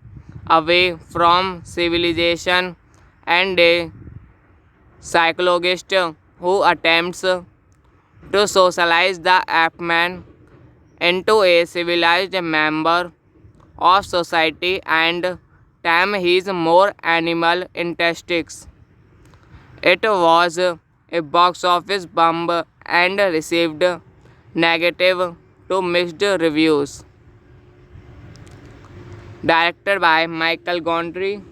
away from civilization, and a psychologist who attempts to socialize the ape man into a civilized member of society and tame his more animal instincts. It was a box office bomb and received negative to mixed reviews. Directed by Michael Gondry,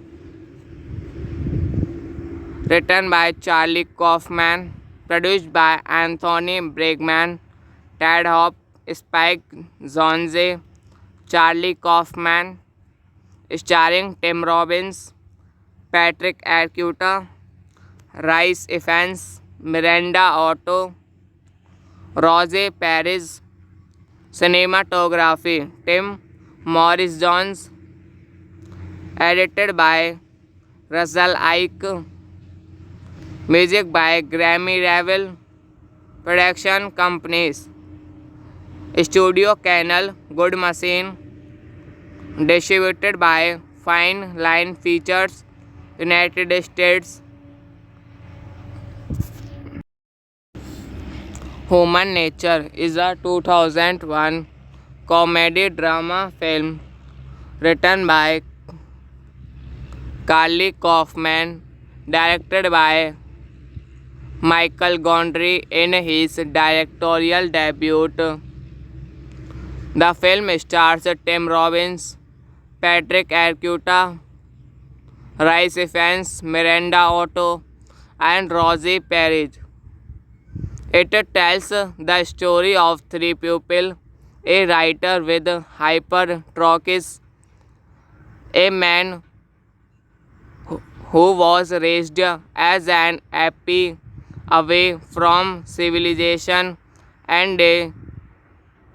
written by Charlie Kaufman, produced by Anthony Bregman, Ted Hope, Spike Jonze, Charlie Kaufman, starring Tim Robbins, Patrick Arquette, Rhys Ifans, Miranda Otto, Rosie Perez. Cinematography Tim Morris Jones. Edited by Russell Ike. Music by Grammy Ravel. Production companies Studio Canal, Good Machine. Distributed by Fine Line Features, United States. Human Nature is a 2001 comedy drama film written by Carly Kaufman, directed by Michael Gondry in his directorial debut. The film stars Tim Robbins, Patrick Arquette, Rhys Ifans, Miranda Otto, and Rosie Perez. It tells the story of three people: a writer with hypertrichosis, a man who was raised as an ape away from civilization, and a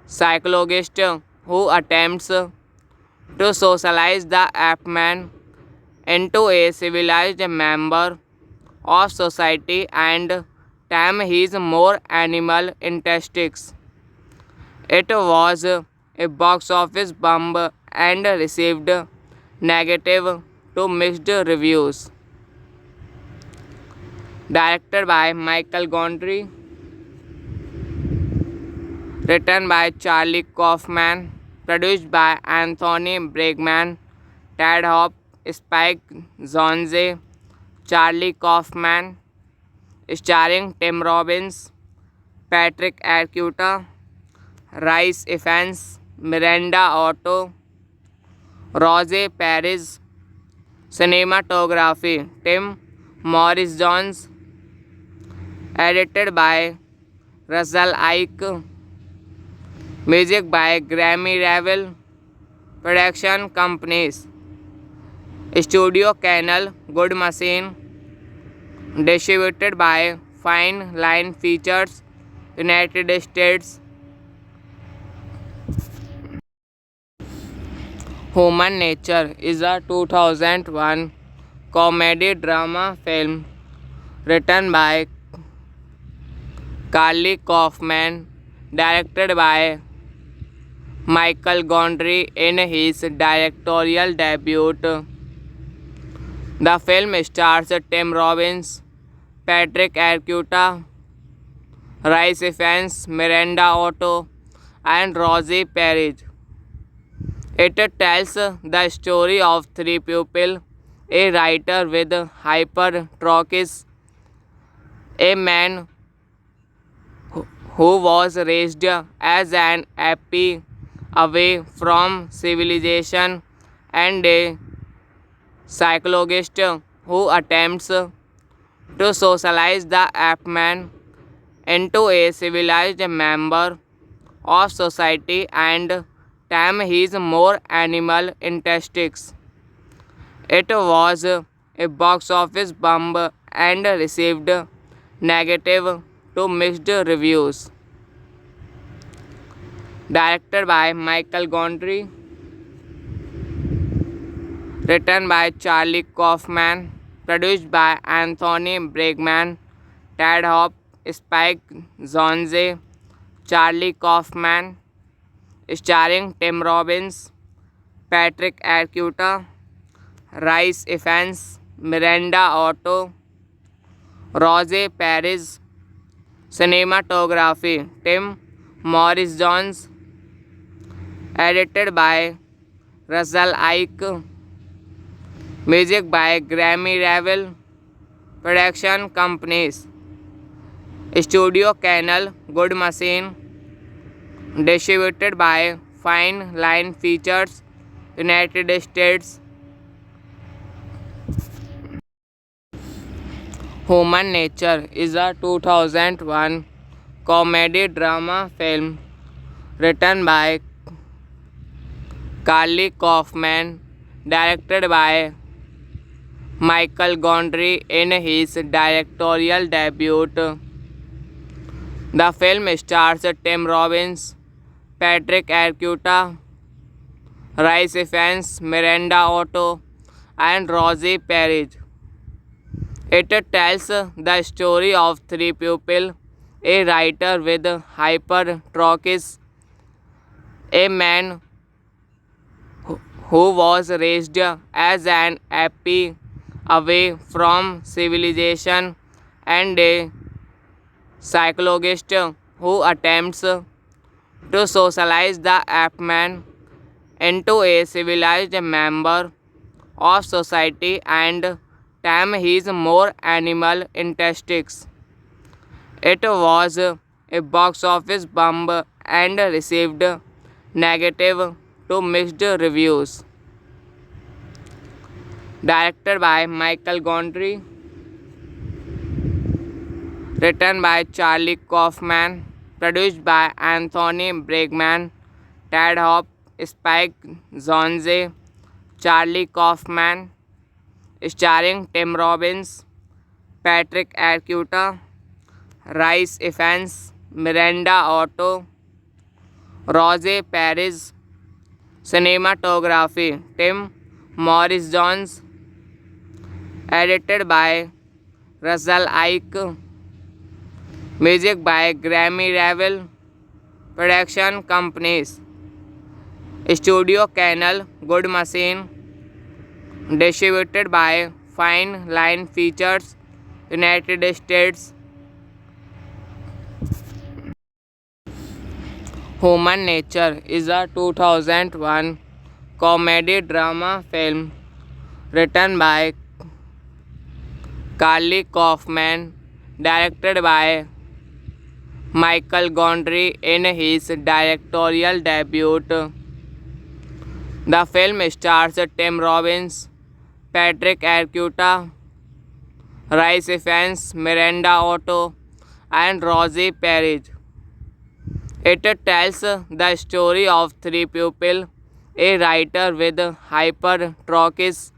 psychologist who attempts to socialize the ape man into a civilized member of society and tame his more animal instincts. It was a box office bomb and received negative to mixed reviews. Directed by Michael Gondry, written by Charlie Kaufman, produced by Anthony Bregman, Ted Hope, Spike Jonze, Charlie Kaufman, starring Tim Robbins, Patrick Arquette, Rhys Ifans, Miranda Otto, Rosie Perez. Cinematography Tim Morris Jones. Edited by Russell Ike. Music by Grammy Ravel. Production companies: Studio Canal, Good Machine. Distributed by Fine Line Features, United States. Human Nature is a 2001 comedy drama film written by Carly Kaufman, directed by Michael Gondry in his directorial debut. The film stars Tim Robbins, Patrick Arquette, Rhys Ifans, Miranda Otto, and Rosie Perez. It tells the story of three people: a writer with hypertrichosis, a man who was raised as an ape away from civilization, and a psychologist who attempts to socialize the ape man into a civilized member of society and tame his more animal instincts. It was a box office bomb and received negative to mixed reviews. Directed by Michael Gondry, written by Charlie Kaufman, produced by Anthony Bregman, Ted Hope, Spike Jonze, Charlie Kaufman, starring Tim Robbins, Patrick Arquette, Rhys Ifans, Miranda Otto, Rosie Perez. Cinematography: Tim Morris Jones. Edited by Russell Ike. Music by Grammy Ravel. Production companies: Studio Canal, Good Machine. Distributed by Fine Line Features, United States. Human Nature is a 2001 comedy drama film written by Carly Kaufman, directed by Michael Gondry in his directorial debut. The film stars Tim Robbins, Patrick Arquette, Rhys Ifans, Miranda Otto, and Rosie Perez. It tells the story of three people: a writer with hypertrichosis, a man who was raised as an ape away from civilization, and a psychologist who attempts to socialize the ape man into a civilized member of society and tame his more animal instincts. It was a box office bomb and received negative to mixed reviews. Directed by Michael Gondry, written by Charlie Kaufman, produced by Anthony Bregman, Ted Hope, Spike Jonze, Charlie Kaufman, starring Tim Robbins, Patrick Arquette, Rhys Ifans, Miranda Otto, Rosie Perez. Cinematography: Tim Morris Jones. Edited by Russell Ike. Music by Grammy Ravel. Production companies: Studio Canal, Good Machine. Distributed by Fine Line Features, United States. Human Nature is a 2001 comedy drama film written by Carly Kaufman, directed by Michael Gondry in his directorial debut. The film stars Tim Robbins, Patrick Arquette, Rhys Ifans, Miranda Otto, and Rosie Perez. It tells the story of three people: a writer with hypertrichosis,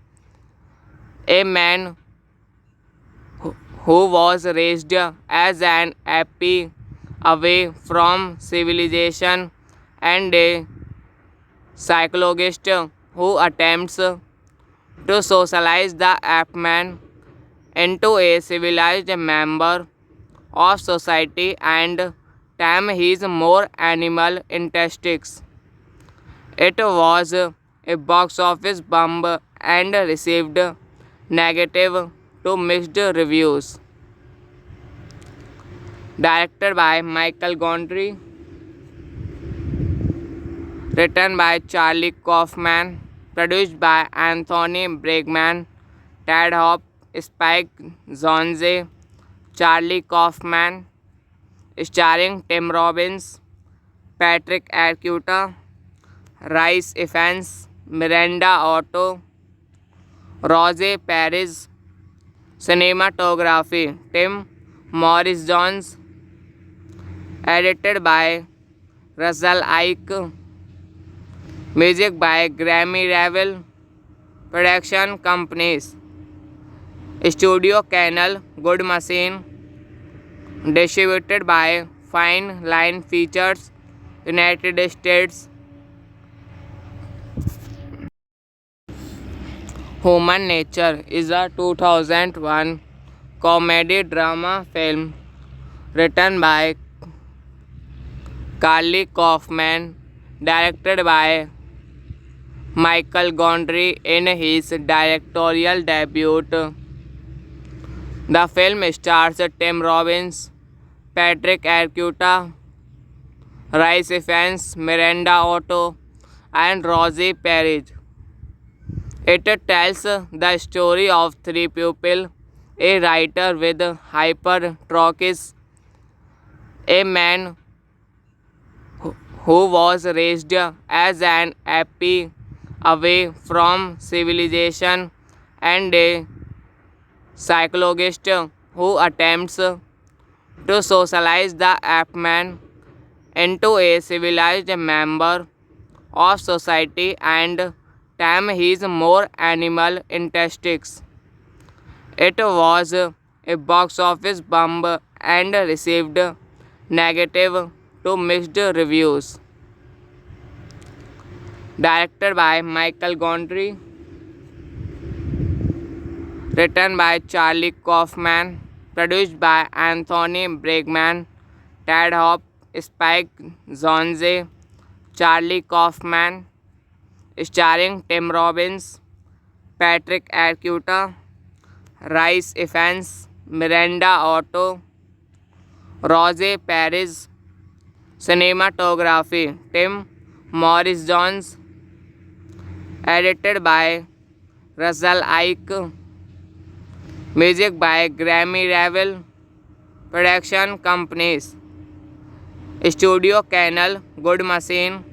a man who was raised as an ape away from civilization, and a psychologist who attempts to socialize the ape-man into a civilized member of society and tame his more animal instincts. It was a box office bomb and received negative to mixed reviews. Directed by Michael Gondry, written by Charlie Kaufman, produced by Anthony Bregman, Ted Hope, Spike Jonze, Charlie Kaufman, starring Tim Robbins, Patrick Arquette, Rice Ifans, Miranda Otto, Rosie Perez, cinematography Tim Morris Jones, edited by Russell Ike, music by Grammy Ravel, production companies Studio Canal, Good Machine, distributed by Fine Line Features, United States. Human Nature is a 2001 comedy drama film written by Carly Kaufman, directed by Michael Gondry in his directorial debut. The film stars Tim Robbins, Patrick Arquette, Rice Ifans, Miranda Otto, and Rosie Perez. It tells the story of three people: a writer with hypertrichosis, a man who was raised as an ape away from civilization, and a psychologist who attempts to socialize the ape-man into a civilized member of society and tame his more animal instincts. It was a box office bomb and received negative to mixed reviews. Directed by Michael Gondry, written by Charlie Kaufman, produced by Anthony Bregman, Ted Hope, Spike Jonze, Charlie Kaufman, starring Tim Robbins, Patrick Arquette, Rice Ifans, Miranda Otto, Rosie Perez, cinematography Tim Morris Jones, edited by Russell Ike, music by Grammy Ravel, production companies Studio Canal, Good Machine,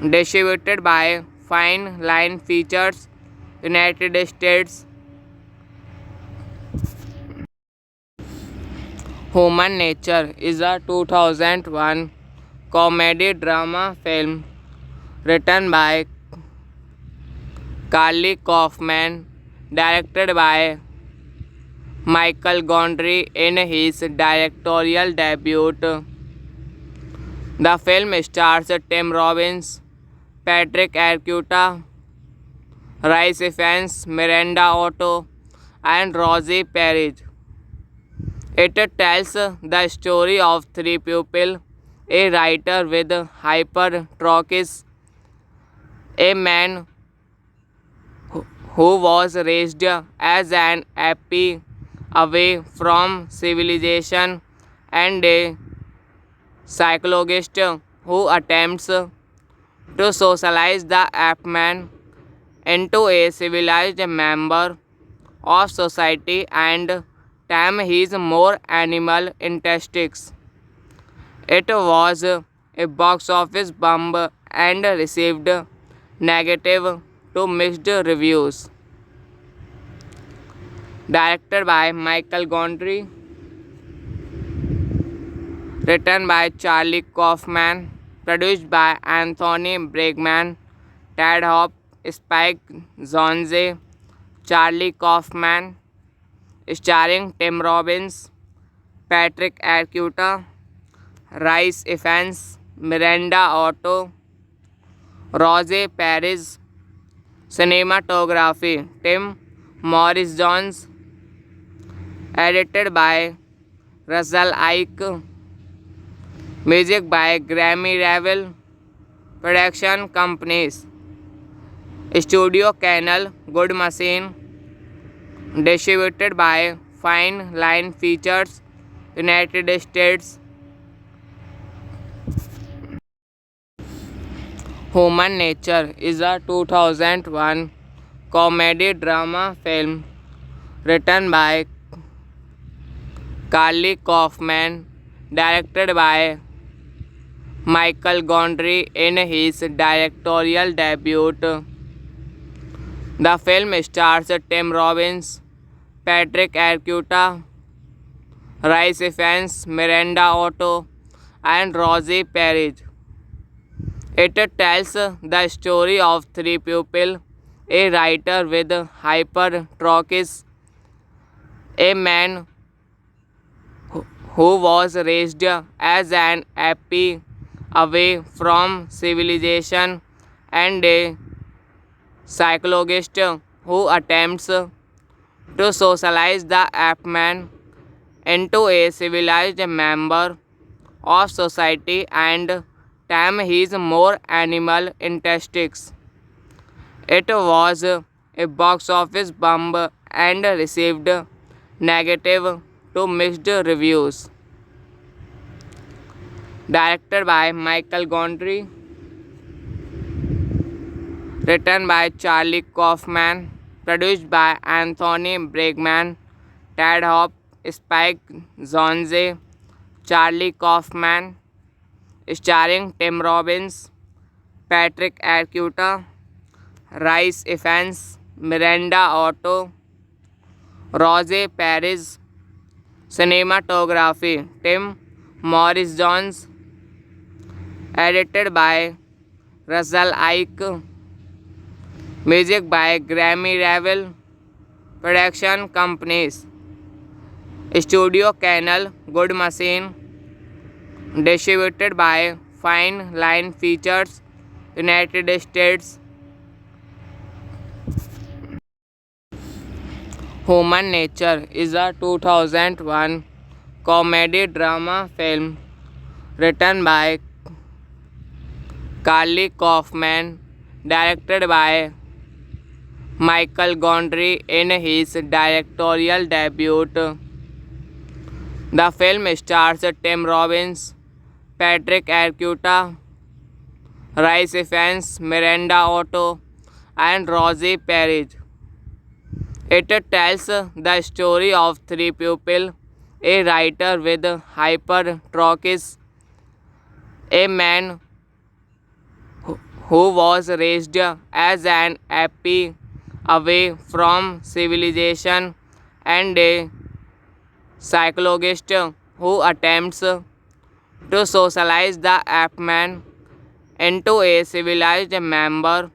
distributed by Fine Line Features, United States. Human Nature is a 2001 comedy drama film written by Carly Kaufman, directed by Michael Gondry in his directorial debut. The film stars Tim Robbins, Patrick Arquette, Rice Ifans, Miranda Otto, and Rosie Perez. It tells the story of three people: a writer with hypertrichosis, a man who was raised as an ape away from civilization, and a psychologist who attempts to socialize the ape-man into a civilized member of society and tame his more animal instincts. It was a box office bomb and received negative to mixed reviews. Directed by Michael Gondry, written by Charlie Kaufman, produced by Anthony Bregman, Tad Hop, Spike Jonze, Charlie Kaufman, starring Tim Robbins, Patrick Arquette, Rhys Ifans, Miranda Otto, Rosie Perez. Cinematography Tim Morris Jones. Edited by Russell Ike. Music by Grammy Ravel. Production companies Studio Canal, Good Machine. Distributed by Fine Line Features, United States. Human Nature is a 2001 comedy drama film written by Carly Kaufman, directed by Michael Gondry in his directorial debut. The film stars Tim Robbins, Patrick Arquette, Rhys Ifans, Miranda Otto, and Rosie Perez. It tells the story of three people: a writer with hypertrichosis, a man who was raised as an ape away from civilization, and a psychologist who attempts to socialize the ape man into a civilized member of society and tame his more animal instincts. It was a box office bomb and received negative to mixed reviews. Directed by Michael Gondry, written by Charlie Kaufman, produced by Anthony Bregman, Tad Hop, Spike Jonze, Charlie Kaufman, starring Tim Robbins, Patrick Arquette, Rhys Ifans, Miranda Otto, Rosie Perez. Cinematography Tim Morris Jones. Edited by Russell Ike. Music by Grammy Ravel. Production companies Studio Canal, Good Machine. Distributed by Fine Line Features, United States. Human Nature is a 2001 comedy drama film written by Carly Kaufman, directed by Michael Gondry in his directorial debut. The film stars Tim Robbins, Patrick Arquette, Rhys Ifans, Miranda Otto, and Rosie Perez. It tells the story of three people: a writer with hypertrichosis, a man who was raised as an ape away from civilization, and a psychologist who attempts to socialize the ape man into a civilized member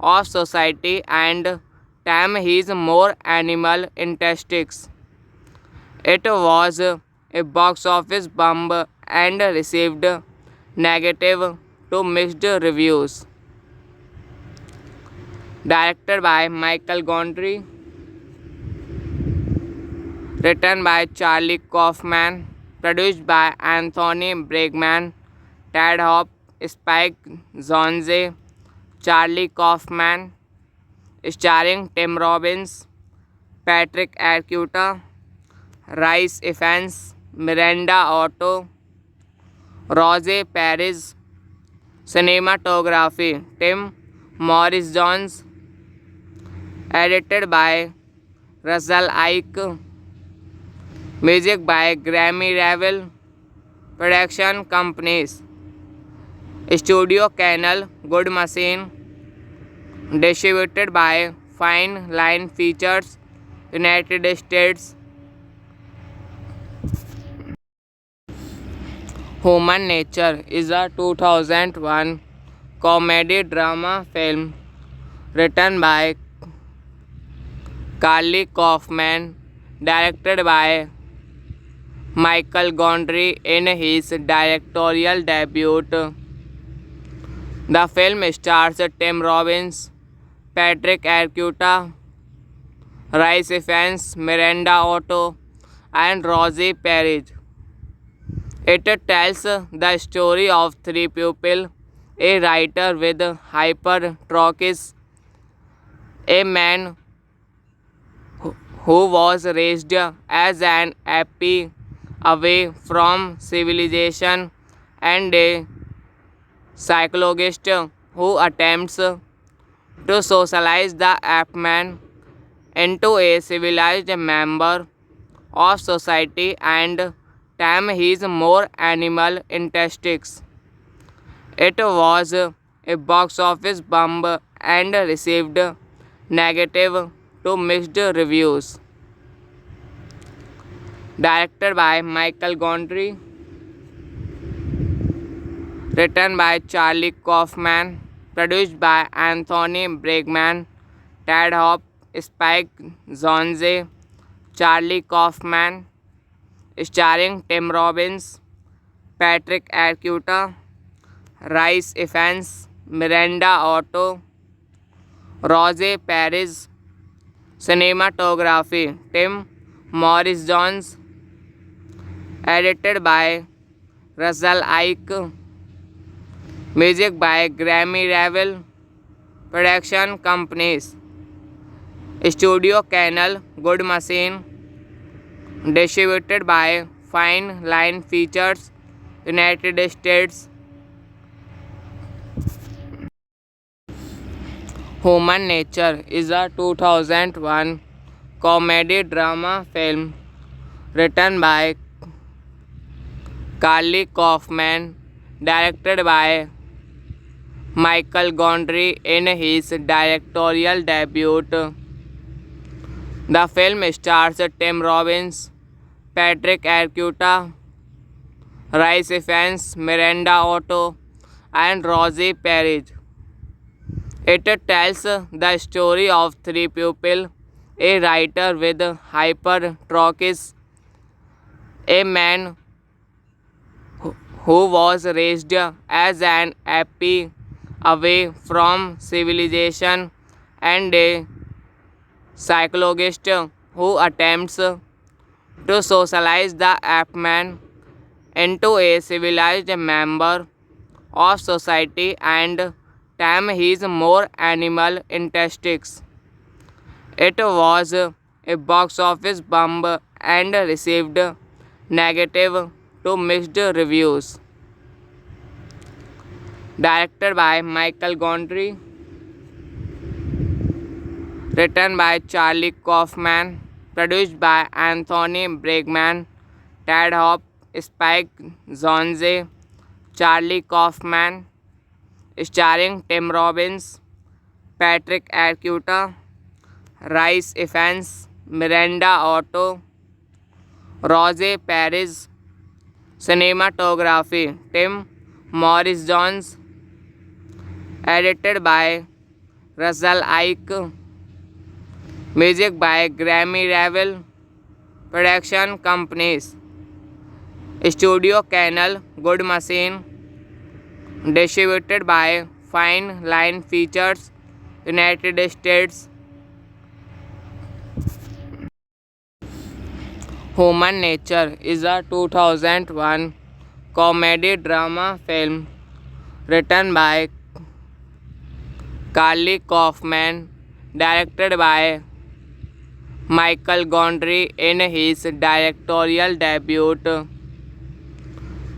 of society and tame his more animal instincts. It was a box office bomb and received negative to mixed reviews. Directed by Michael Gondry, written by Charlie Kaufman, produced by Anthony Bregman, Tad Hop, Spike Jonze, Charlie Kaufman, starring Tim Robbins, Patrick Arquette, Rhys Ifans, Miranda Otto, Rosie Perez. Cinematography Tim Morris Jones. Edited by Russell Ike. Music by Grammy Ravel. Production companies Studio Canal, Good Machine. Distributed by Fine Line Features, United States. Human Nature is a 2001 comedy drama film written by Carly Kaufman, directed by Michael Gondry in his directorial debut. The film stars Tim Robbins, Patrick Arquette, Rhys Ifans, Miranda Otto, and Rosie Perez. It tells the story of three people: a writer with hypertrichosis, a man who was raised as an ape away from civilization, and a psychologist who attempts to socialize the ape man into a civilized member of society and tame his more animal instincts. It was a box office bomb and received negative to mixed reviews. Directed by Michael Gondry, written by Charlie Kaufman, produced by Anthony Bregman, Ted Hope, Spike Jonze, Charlie Kaufman, starring Tim Robbins, Patrick Arquette, Rhys Ifans, Miranda Otto, Rosie Perez. Cinematography Tim Morris Jones. Edited by Russell Ike. Music by Grammy Ravel. Production companies Studio Canal, Good Machine. Distributed by Fine Line Features, United States. Human Nature is a 2001 comedy drama film written by Carly Kaufman, directed by Michael Gondry in his directorial debut. The film stars Tim Robbins, Patrick Arquette, Rhys Ifans, Miranda Otto, and Rosie Perez. It tells the story of three people: a writer with hypertrichosis, a man who was raised as an ape away from civilization, and a psychologist who attempts to socialize the ape man into a civilized member of society and tame his more animal instincts. It was a box office bomb and received negative to mixed reviews. Directed by Michael Gondry, written by Charlie Kaufman, produced by Anthony Bregman, Ted Hope, Spike Jonze, Charlie Kaufman, starring Tim Robbins, Patrick Arquette, Rhys Ifans, Miranda Otto, Rosie Perez. Cinematography Tim Morris Jones. Edited by Russell Ike. Music by Grammy Ravel. Production companies Studio Canal, Good Machine. Distributed by Fine Line Features, United States. Human Nature is a 2001 comedy drama film written by Carly Kaufman, directed by Michael Gondry in his directorial debut.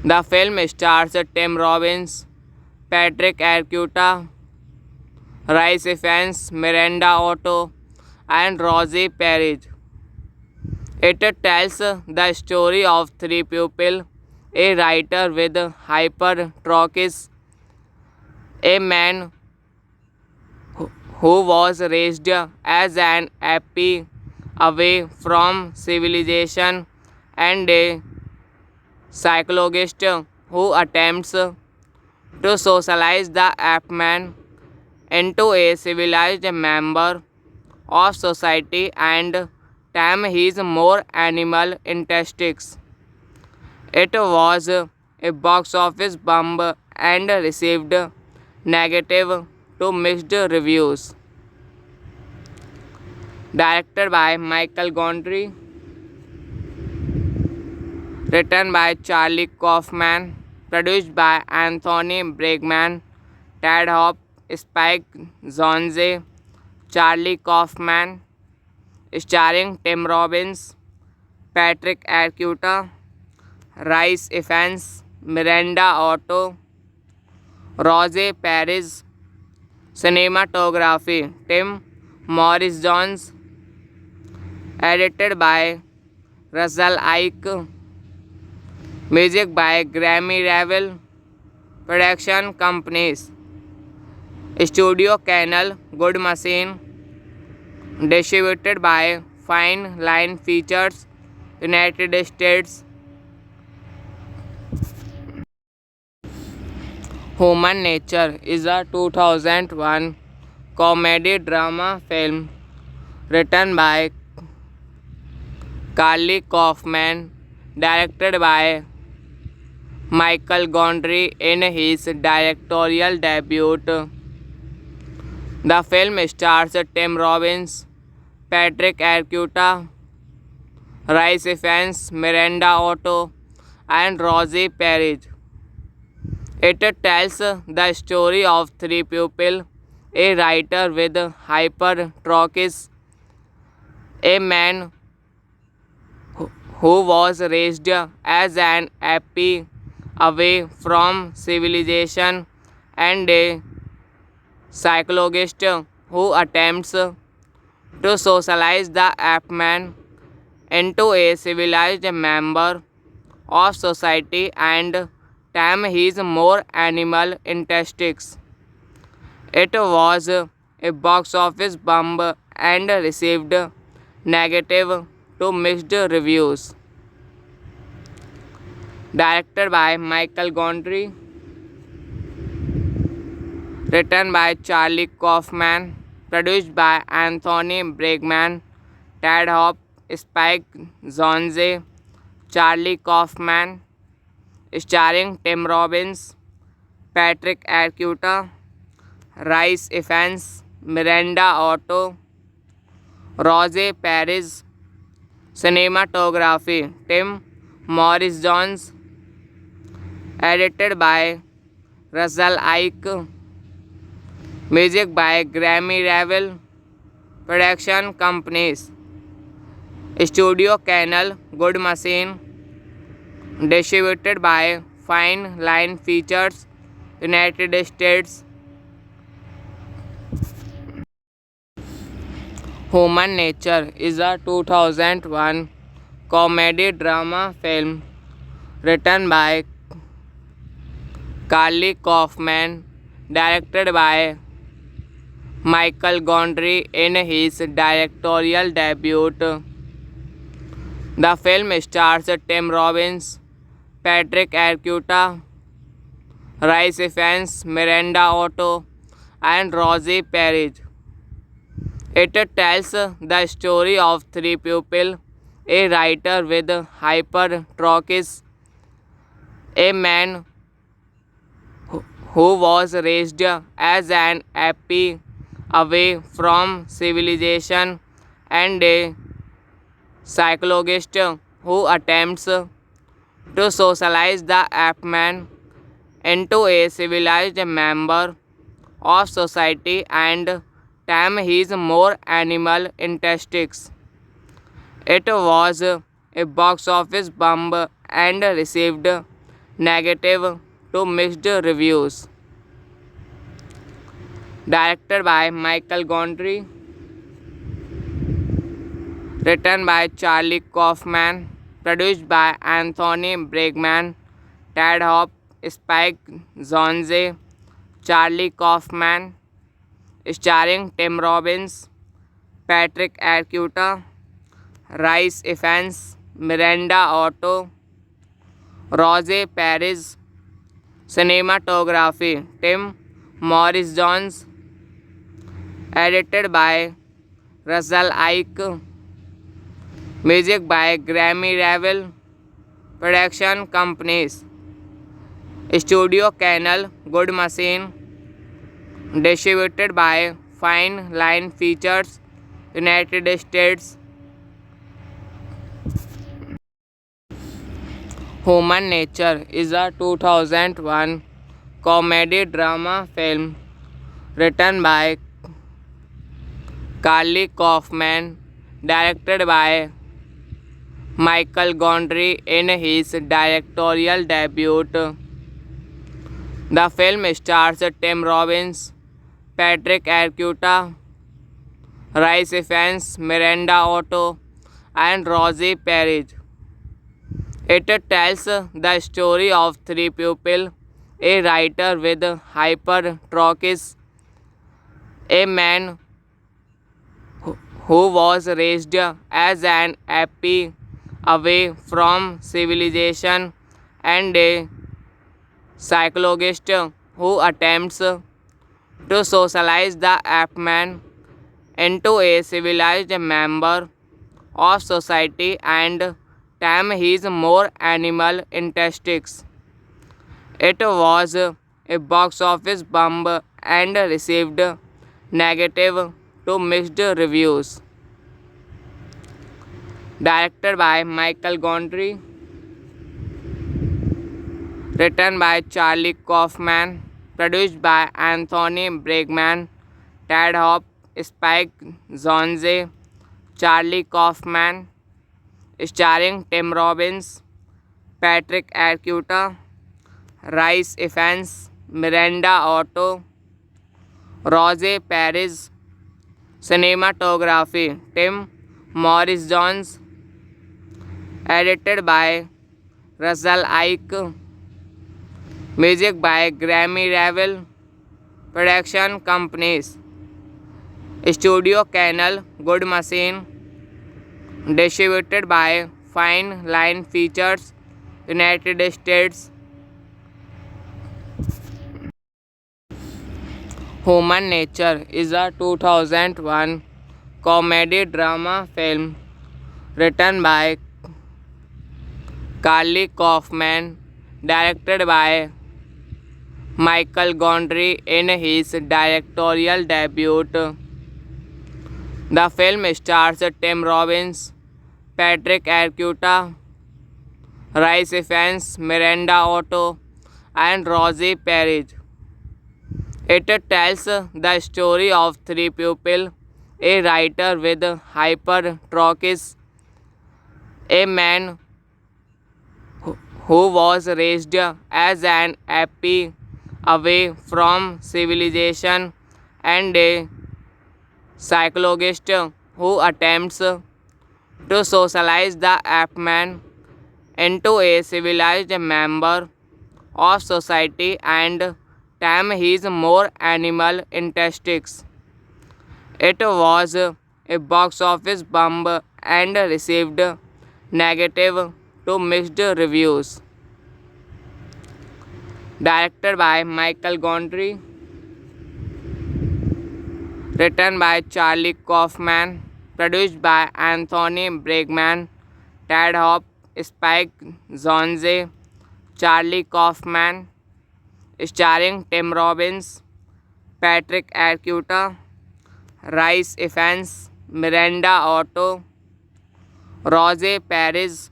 The film stars Tim Robbins, Patrick Arquette, Rhys Ifans, Miranda Otto, and Rosie Perez. It tells the story of three people: a writer with hypertrichosis, a man who was raised as an ape away from civilization, and a psychologist who attempts to socialize the ape-man into a civilized member of society and tame his more animal instincts. It was a box office bomb and received negative to mixed reviews. Directed by Michael Gondry, written by Charlie Kaufman, produced by Anthony Bregman, Ted Hope, Spike Jonze, Charlie Kaufman, starring Tim Robbins, Patrick Arquette, Rice Ifans, Miranda Otto, Rose Paris, cinematography Tim Morris Jones, edited by Russell Ike, music by Grammy Ravel, production companies Studio Canal, Good Machine, distributed by Fine Line Features, United States. Human Nature is a 2001 comedy drama film written by Carly Kaufman, directed by Michael Gondry in his directorial debut. The film stars Tim Robbins, Patrick Arquette, Rice Ifans, Miranda Otto, and Rosie Perez. It tells the story of three people: a writer with hypertrichosis, a man who was raised as an ape away from civilization, and a psychologist who attempts to socialize the ape-man into a civilized member of society and tame his more animal instincts. It was a box office bomb and received negative to mixed reviews. Directed by Michael Gondry, written by Charlie Kaufman, produced by Anthony Bregman, Ted Hope, Spike Jonze, Charlie Kaufman, starring Tim Robbins, Patrick Arquette, Rice Ifans, Miranda Otto, Rose Paris, cinematography Tim Morris Jones, edited by Russell Ike, music by Grammy Ravel, production companies Studio Canal, Good Machine, distributed by Fine Line Features, United States. Human Nature is a 2001 comedy drama film written by Carly Kaufman, directed by Michael Gondry in his directorial debut. The film stars Tim Robbins, Patrick Arquette, Rice Ifans, Miranda Otto, and Rosie Perez. It tells the story of three people: a writer with hypertrichosis, a man who was raised as an ape away from civilization, and a psychologist who attempts to socialize the ape-man into a civilized member of society and tame his more animal instincts. It was a box office bomb and received negative to mixed reviews. Directed by Michael Gondry, written by Charlie Kaufman, produced by Anthony Bregman, Ted Hope, Spike Jonze, Charlie Kaufman, starring Tim Robbins, Patrick Arquette, Rice Ifans, Miranda Otto, Rose Paris, Cinematography Tim Morris Jones. Edited by Russell Ike. Music by Grammy Ravel. Production companies Studio Canal, Good Machine. Distributed by Fine Line Features, United States. Human Nature is a 2001 comedy drama film written by Carly Kaufman, directed by Michael Gondry in his directorial debut. The film stars Tim Robbins, Patrick Arquette, Rhys Ifans, Miranda Otto, and Rosie Perez. It tells the story of three people: a writer with hypertrichosis, a man who was raised as an ape away from civilization, and a psychologist who attempts to socialize the ape man into a civilized member of society and tame his more animal instincts. It was a box office bomb and received negative to mixed reviews. Directed by Michael Gondry, written by Charlie Kaufman, produced by Anthony Bregman, Ted Hope, Spike Jonze, Charlie Kaufman, starring Tim Robbins, Patrick Arquette, Rhys Ifans, Miranda Otto, Rosie Perez. Cinematography Tim Morris Jones. Edited by Russell Ike. Music by Grammy Ravel. Production companies Studio Canal, Good Machine. Distributed by Fine Line Features, United States. Human Nature is a 2001 comedy drama film written by Carly Kaufman, directed by Michael Gondry in his directorial debut. The film stars Tim Robbins, Patrick Arquette, Rhys Ifans, Miranda Otto, and Rosie Perez. It tells the story of three people: a writer with hypertrichosis, a man who was raised as an ape away from civilization, and a psychologist who attempts to socialize the ape man into a civilized member of society and tame his more animal instincts. It was a box office bomb and received negative to mixed reviews. Directed by Michael Gondry, written by Charlie Kaufman, produced by Anthony Bregman, Ted Hope, Spike Jonze, Charlie Kaufman, starring Tim Robbins, Patrick Arquette, Rhys Ifans, Miranda Otto, Rosie Perez.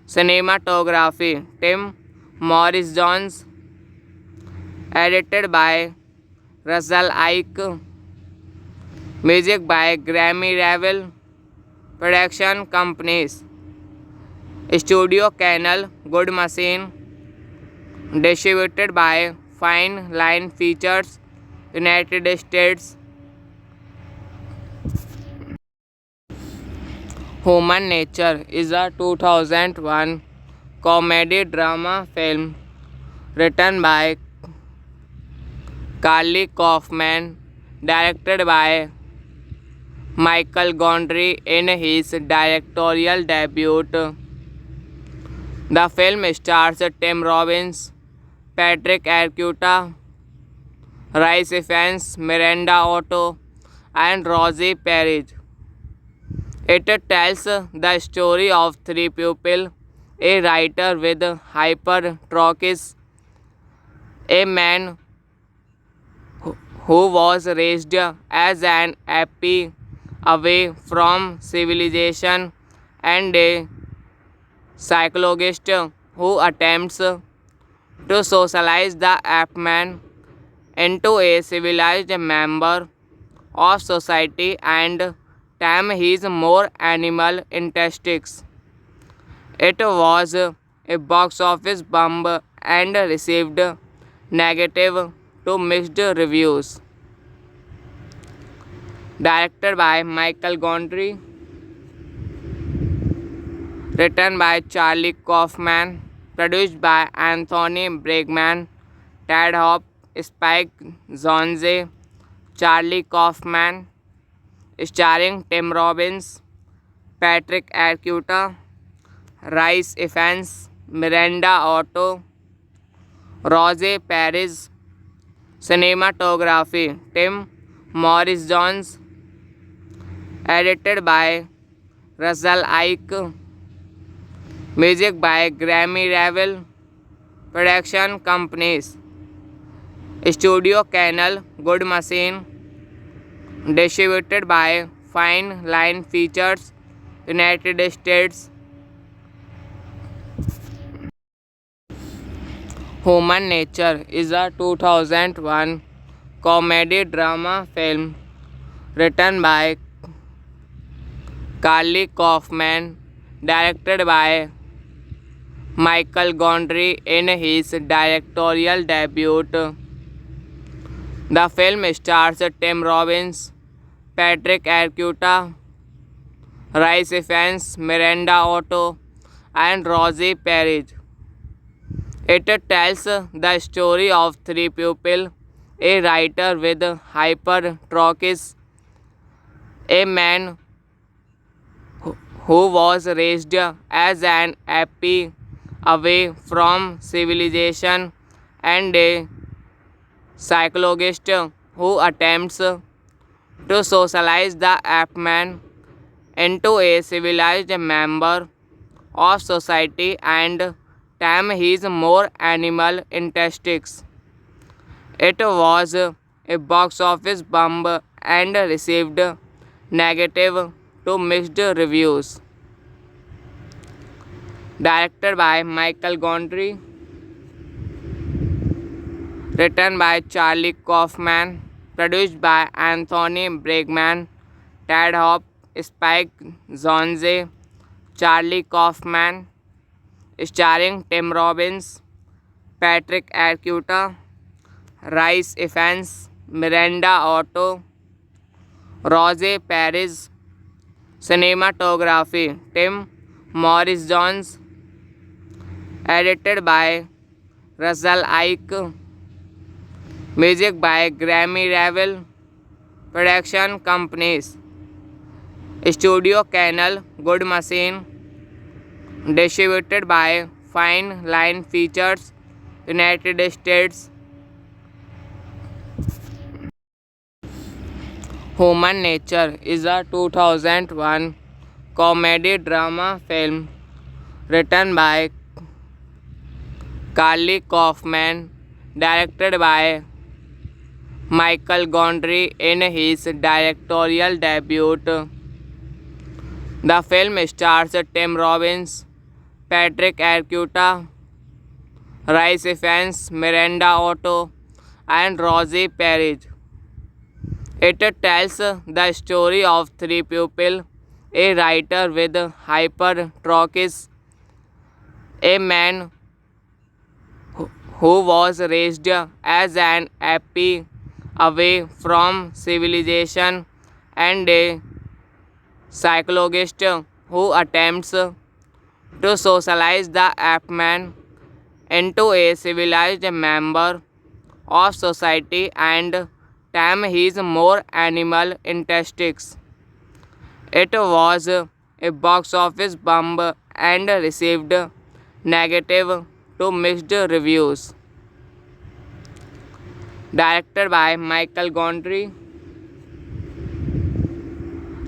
Cinematography Tim Morris Jones. Edited by Russell Ike. Music by Grammy Ravel. Production companies Studio Canal, Good Machine. Distributed by Fine Line Features, United States. Human Nature is a 2001 comedy drama film written by Carly Kaufman, directed by Michael Gondry in his directorial debut. The film stars Tim Robbins, Patrick Arquette, Rhys Ifans, Miranda Otto, and Rosie Perez. It tells the story of three people: a writer with hypertrichosis, a man who was raised as an ape away from civilization, and a psychologist who attempts to socialize the ape man into a civilized member of society and tame his more animal instincts. It was a box office bomb and received negative to mixed reviews. Directed by Michael Gondry, written by Charlie Kaufman, produced by Anthony Bregman, Ted Hope, Spike Jonze, Charlie Kaufman, starring Tim Robbins, Patrick Arquette, Rhys Ifans, Miranda Otto, Rosie Perez. Cinematography Tim Morris Jones. Edited by Russell Ike. Music by Grammy Ravel. Production companies Studio Canal, Good Machine. Distributed by Fine Line Features, United States. Human Nature is a 2001 comedy drama film written by Carly Kaufman, directed by Michael Gondry in his directorial debut. The film stars Tim Robbins, Patrick Arquette, Rhys Ifans, Miranda Otto, and Rosie Perez. It tells the story of three people: a writer with hypertrichosis, a man who was raised as an ape away from civilization, and a psychologist who attempts to socialize the ape man into a civilized member of society and tame his more animal instincts. It was a box office bomb and received negative to mixed reviews. Directed by Michael Gondry, written by Charlie Kaufman, produced by Anthony Bregman, Ted Hope, Spike Jonze, Charlie Kaufman, starring Tim Robbins, Patrick Arquette, Rhys Ifans, Miranda Otto, Rosie Perez. Cinematography Tim Morris Jones. Edited by Russell Ike. Music by Grammy Ravel. Production companies Studio Canal, Good Machine. Distributed by Fine Line Features, United States. Human Nature is a 2001 comedy drama film written by Carly Kaufman, directed by Michael Gondry in his directorial debut. The film stars Tim Robbins, Patrick Arquette, Rhys Ifans, Miranda Otto, and Rosie Perez. It tells the story of three people: a writer with hypertrichosis, a man who was raised as an ape away from civilization, and a psychologist who attempts to socialize the ape man into a civilized member of society and tame his more animal instincts. It was a box office bomb and received negative to mixed reviews. Directed by Michael Gondry.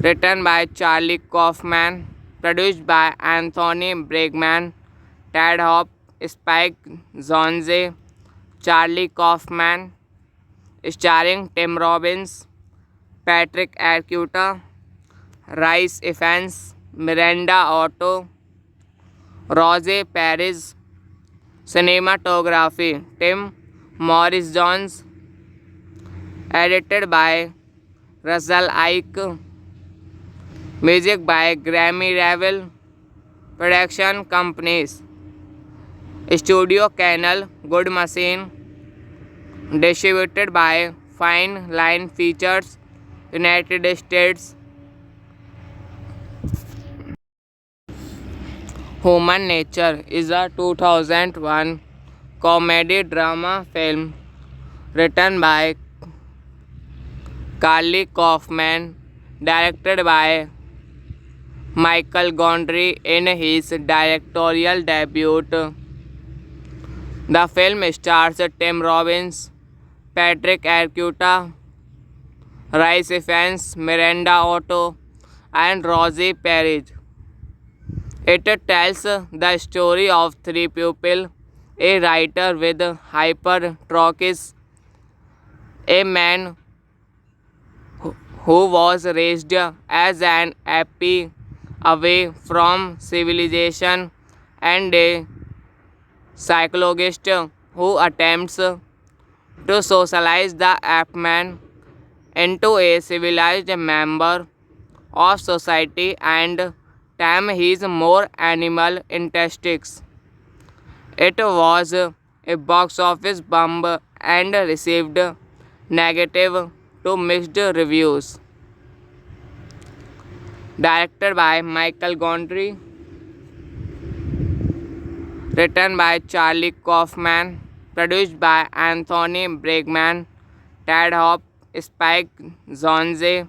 Written by Charlie Kaufman. Produced by Anthony Bregman, Ted Hope, Spike Jonze, Charlie Kaufman. Starring Tim Robbins, Patrick Arquette, Rhys Ifans, Miranda Otto, Rosie Perez. Cinematography Tim Morris Jones. Edited by Russell Ike. Music by Grammy Ravel. Production companies Studio Canal, Good Machine. Distributed by Fine Line Features, United States. Human Nature is a 2001 comedy drama film written by Charlie Kaufman, directed by Michael Gondry in his directorial debut. The film stars Tim Robbins, Patrick Arquette, Rhys Ifans, Miranda Otto, and Rosie Perez. It tells the story of three people: a writer with hypertrichosis, a man who was raised as an ape away from civilization, and a psychologist who attempts to socialize the ape-man into a civilized member of society and tame his more animal instincts. It was a box office bomb and received negative to mixed reviews. Directed by Michael Gondry. Written by Charlie Kaufman. Produced by Anthony Bregman, Ted Hope, Spike Jonze,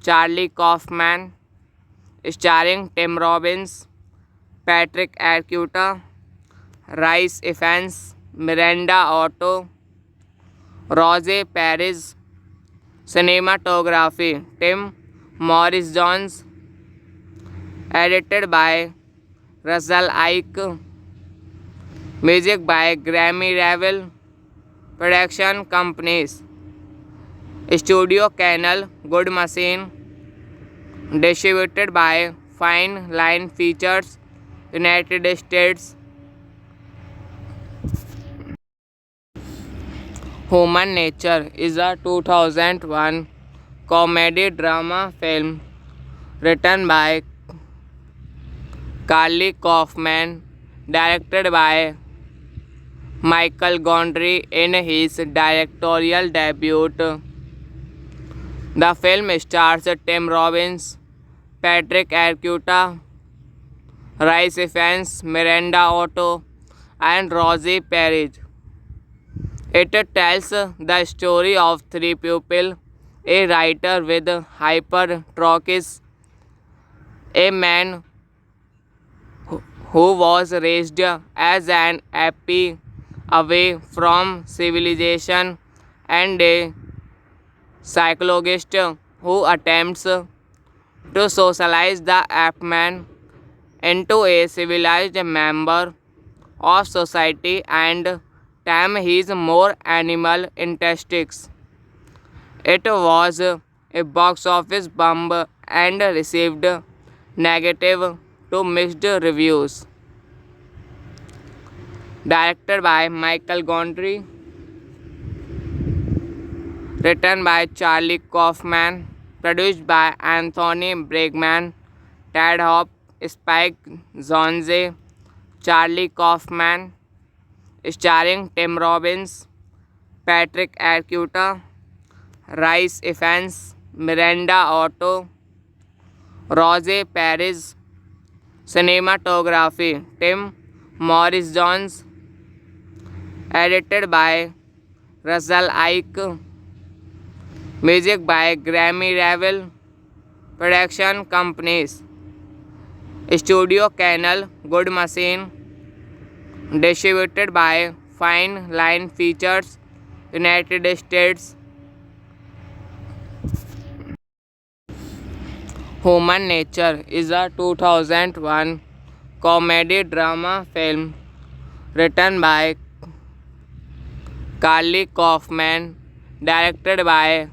Charlie Kaufman. Starring Tim Robbins, Patrick Arquette, Rhys Ifans, Miranda Otto, Rosie Perez. Cinematography Tim Morris Jones. Edited by Russell Ike. Music by Grammy Ravel. Production companies Studio Canal, Good Machine. Distributed by Fine Line Features, United States. Human Nature is a 2001 comedy drama film written by Charlie Kaufman, directed by Michael Gondry in his directorial debut. The film stars Tim Robbins, Patrick Arquette, Rhys Ifans, Miranda Otto, and Rosie Perez. It tells the story of three people: a writer with hypertrichosis, a man who was raised as an ape away from civilization, and a psychologist who attempts to socialize the ape-man into a civilized member of society and tame his more animal instincts. It was a box office bomb and received negative to mixed reviews. Directed by Michael Gondry. Written by Charlie Kaufman. Produced by Anthony Bregman, Ted Hope, Spike Jonze, Charlie Kaufman. Starring Tim Robbins, Patrick Arquette, Rhys Ifans, Miranda Otto, Rosie Perez. Cinematography Tim Morris Jones. Edited by Russell Ike. Music by Grammy Ravel. Production companies Studio Canal, Good Machine. Distributed by Fine Line Features, United States. Human Nature is a 2001 comedy drama film written by Carly Kaufman, directed by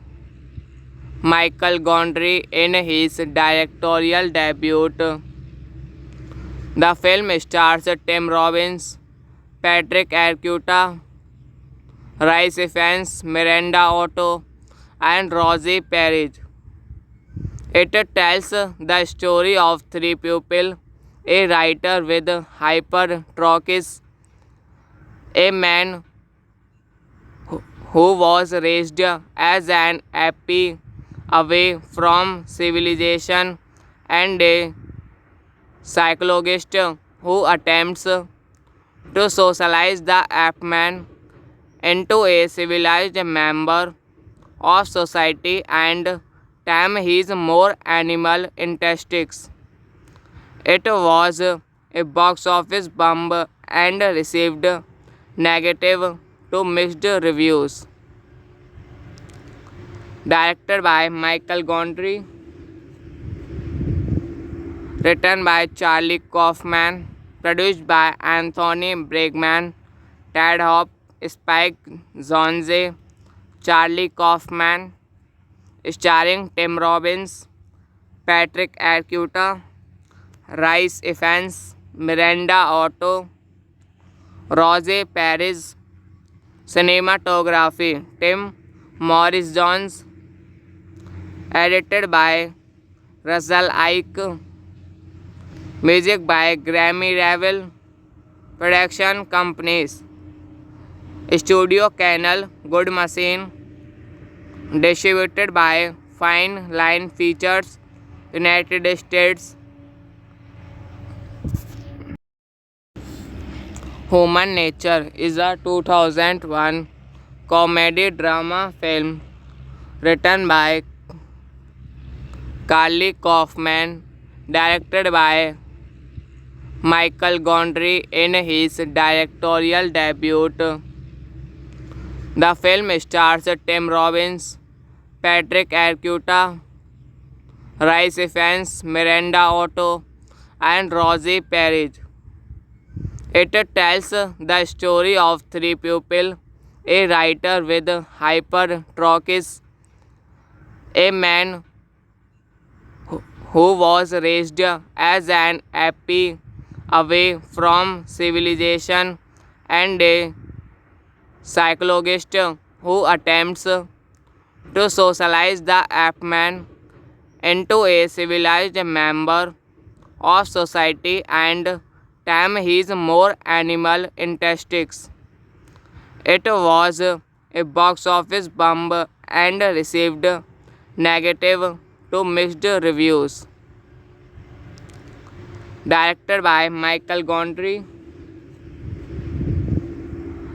Michael Gondry in his directorial debut. The film stars Tim Robbins, Patrick Arquette, Rhys Ifans, Miranda Otto, and Rosie Perez. It tells the story of three people: a writer with hypertrichosis, a man who was raised as an ape away from civilization, and a psychologist who attempts to socialize the ape man into a civilized member of society and tame his more animal instincts. It was a box office bomb and received negative to mixed reviews. Directed by Michael Gondry, written by Charlie Kaufman, produced by Anthony Bregman, Ted Hope, Spike Jonze, Charlie Kaufman, starring Tim Robbins, Patrick Arquette, Rhys Ifans, Miranda Otto, Rosie Perez. Cinematography Tim Morris Jones. Edited by Russell Ike. Music by Grammy Ravel. Production companies Studio Canal, Good Machine. Distributed by Fine Line Features, United States. Human Nature is a 2001 comedy drama film written by Carly Kaufman, directed by Michael Gondry in his directorial debut. The film stars Tim Robbins, Patrick Arquette, Rhys Ifans, Miranda Otto, and Rosie Perez. It tells the story of three people: a writer with hypertrichosis, a man who was raised as an ape away from civilization, and a psychologist who attempts to socialize the ape man into a civilized member of society and tame his more animal instincts. It was a box office bomb and received negative to mixed reviews. Directed by Michael Gondry,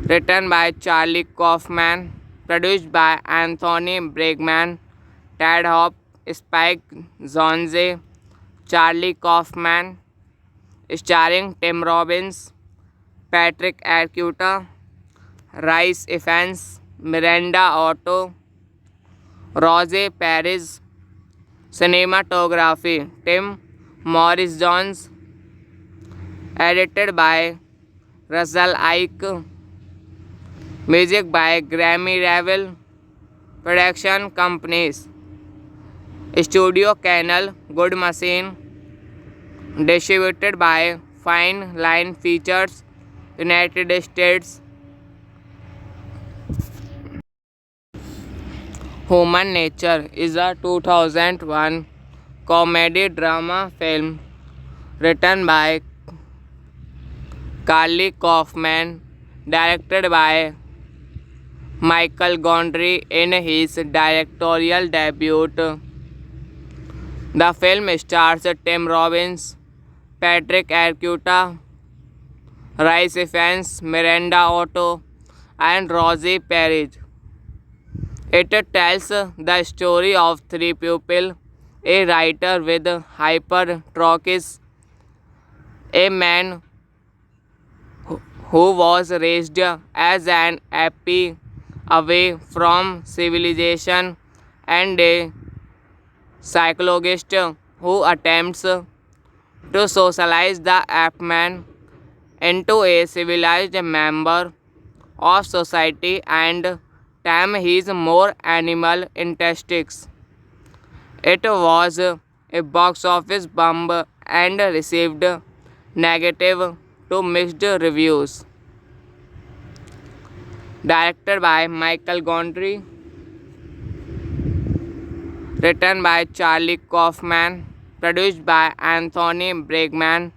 written by Charlie Kaufman, produced by Anthony Bregman, Ted Hope, Spike Jonze, Charlie Kaufman, starring Tim Robbins, Patrick Arquette, Rhys Ifans, Miranda Otto, Rosie Perez. Cinematography Tim Morris Jones. Edited by Russell Ike. Music by Grammy Ravel. Production companies Studio Canal, Good Machine. Distributed by Fine Line Features, United States. Human Nature is a 2001 comedy drama film written by Carly Kaufman, directed by Michael Gondry in his directorial debut. The film stars Tim Robbins, Patrick Arquette, Rhys Ifans, Miranda Otto, and Rosie Perez. It tells the story of three people: a writer with hypertrichosis, a man who was raised as an ape away from civilization, and a psychologist who attempts to socialize the ape-man into a civilized member of society and tame his more animal instincts. It was a box office bomb and received negative to mixed reviews. Directed by Michael Gondry, written by Charlie Kaufman, produced by Anthony Bregman,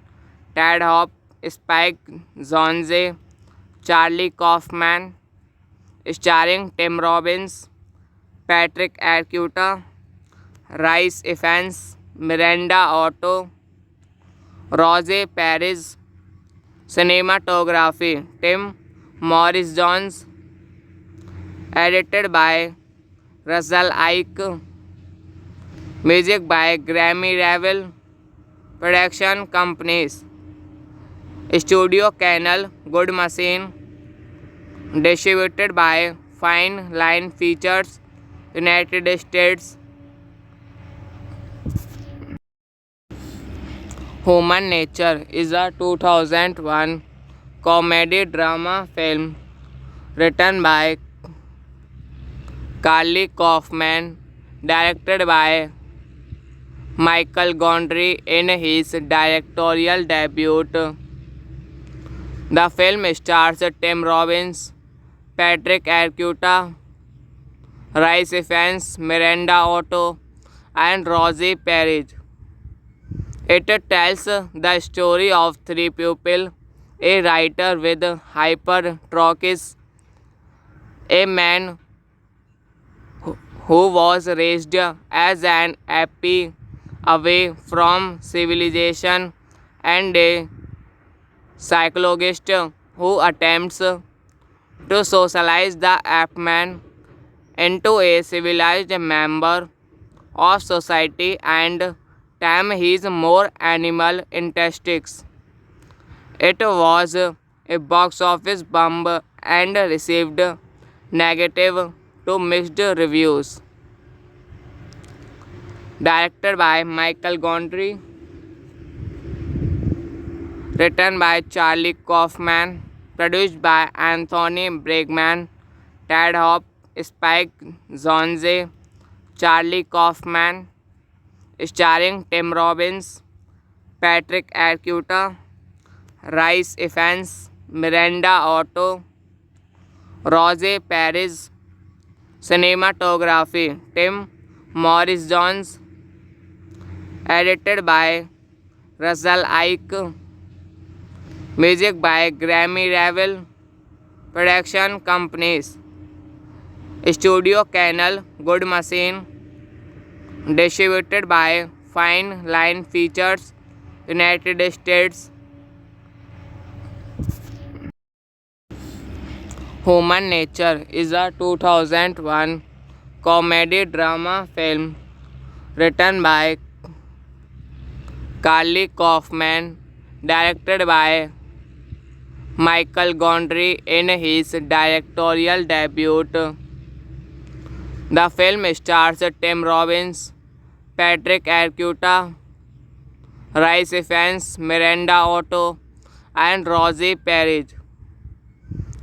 Ted Hope, Spike Jonze, Charlie Kaufman, starring Tim Robbins, Patrick Arquette, Rhys Ifans, Miranda Otto, Rosie Perez, cinematography Tim Morris Jones, edited by Russell Ike, music by Grammy Ravel, production companies Studio Canal, Good Machine, distributed by Fine Line Features, United States. Human Nature is a 2001 comedy drama film written by Carly Kaufman, directed by Michael Gondry in his directorial debut. The film stars Tim Robbins, Patrick Arquette, Rhys Ifans, Miranda Otto, and Rosie Perez. It tells the story of three people: a writer with hypertrichosis, a man who was raised as an ape away from civilization, and a psychologist who attempts to socialize the ape-man into a civilized member of society and tame his more animal instincts. It was a box office bomb and received negative to mixed reviews. Directed by Michael Gondry, written by Charlie Kaufman, produced by Anthony Bregman, Ted Hope, Spike Jonze, Charlie Kaufman, starring Tim Robbins, Patrick Arquette, Rhys Ifans, Miranda Otto, Rosie Perez, cinematography Tim Morris Jones, edited by Russell Ike, music by Grammy Ravel, production companies Studio Canal, Good Machine, distributed by Fine Line Features, United States. Human Nature is a 2001 comedy drama film written by Carly Kaufman, directed by Michael Gondry in his directorial debut. The film stars Tim Robbins, Patrick Arquette, Rhys Ifans, Miranda Otto, and Rosie Perez.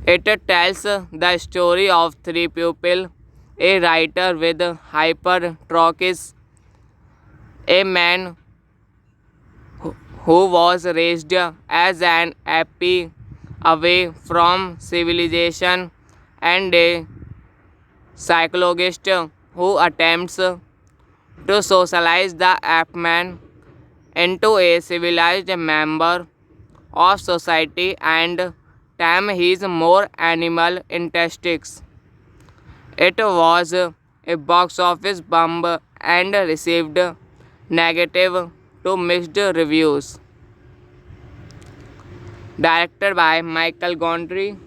It tells the story of three people: a writer with hypertrichosis, a man who was raised as an ape away from civilization, and a psychologist who attempts to socialize the ape-man into a civilized member of society and tame his more animal instincts. It was a box office bomb and received negative to mixed reviews. Directed by Michael Gondry,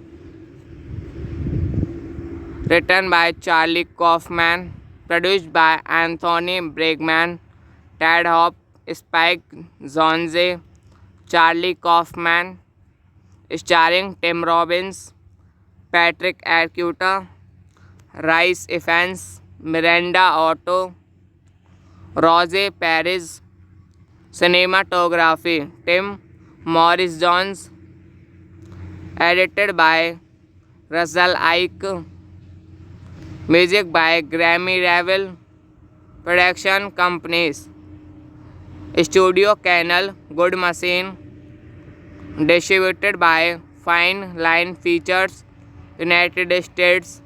written by Charlie Kaufman, produced by Anthony Bregman, Ted Hope, Spike Jonze, Charlie Kaufman, starring Tim Robbins, Patrick Arquette, Rice Evans, Miranda Otto, Rose Paris. Cinematography Tim Morris Jones. Edited by Russell Ike. Music by Grammy Ravel. Production companies Studio Canal, Good Machine. Distributed by Fine Line Features, United States.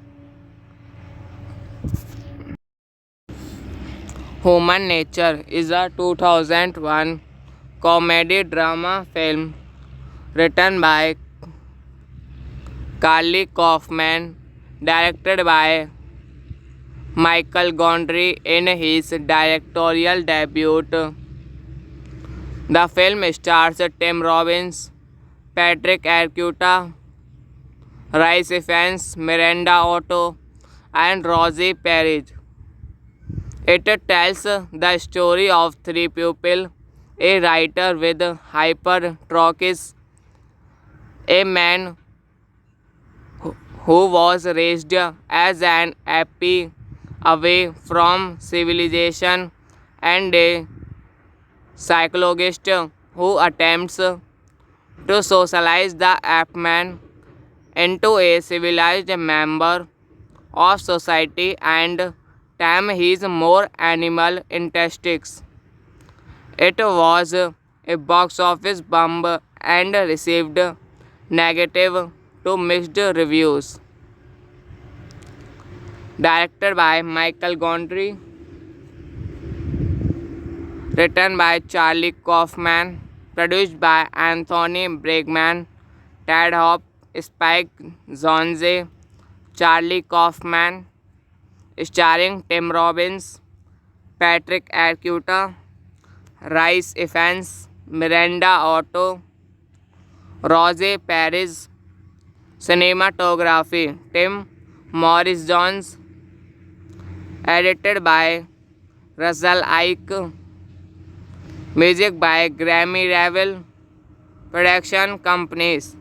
Human Nature is a 2001 comedy drama film written by Carly Kaufman, directed by Michael Gondry in his directorial debut. The film stars Tim Robbins, Patrick Arquette, Rice Evans, Miranda Otto, and Rosie Perez. It tells the story of three people: a writer with hypertrichosis, a man who was raised as an ape away from civilization, and a psychologist who attempts to socialize the ape man into a civilized member of society and tame his more animal instincts. It was a box office bomb and received negative to mixed reviews. Directed by Michael Gondry, written by Charlie Kaufman, produced by Anthony Bregman, Ted Hope, Spike Jonze, Charlie Kaufman, starring Tim Robbins, Patrick Arquette, Rice Evans, Miranda Otto, Rose Paris. Cinematography Tim Morris Jones. Edited by Russell Ike. Music by Grammy Ravel. Production companies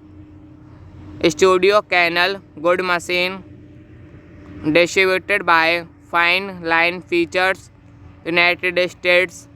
Studio Canal, Good Machine. Distributed by Fine Line Features, United States.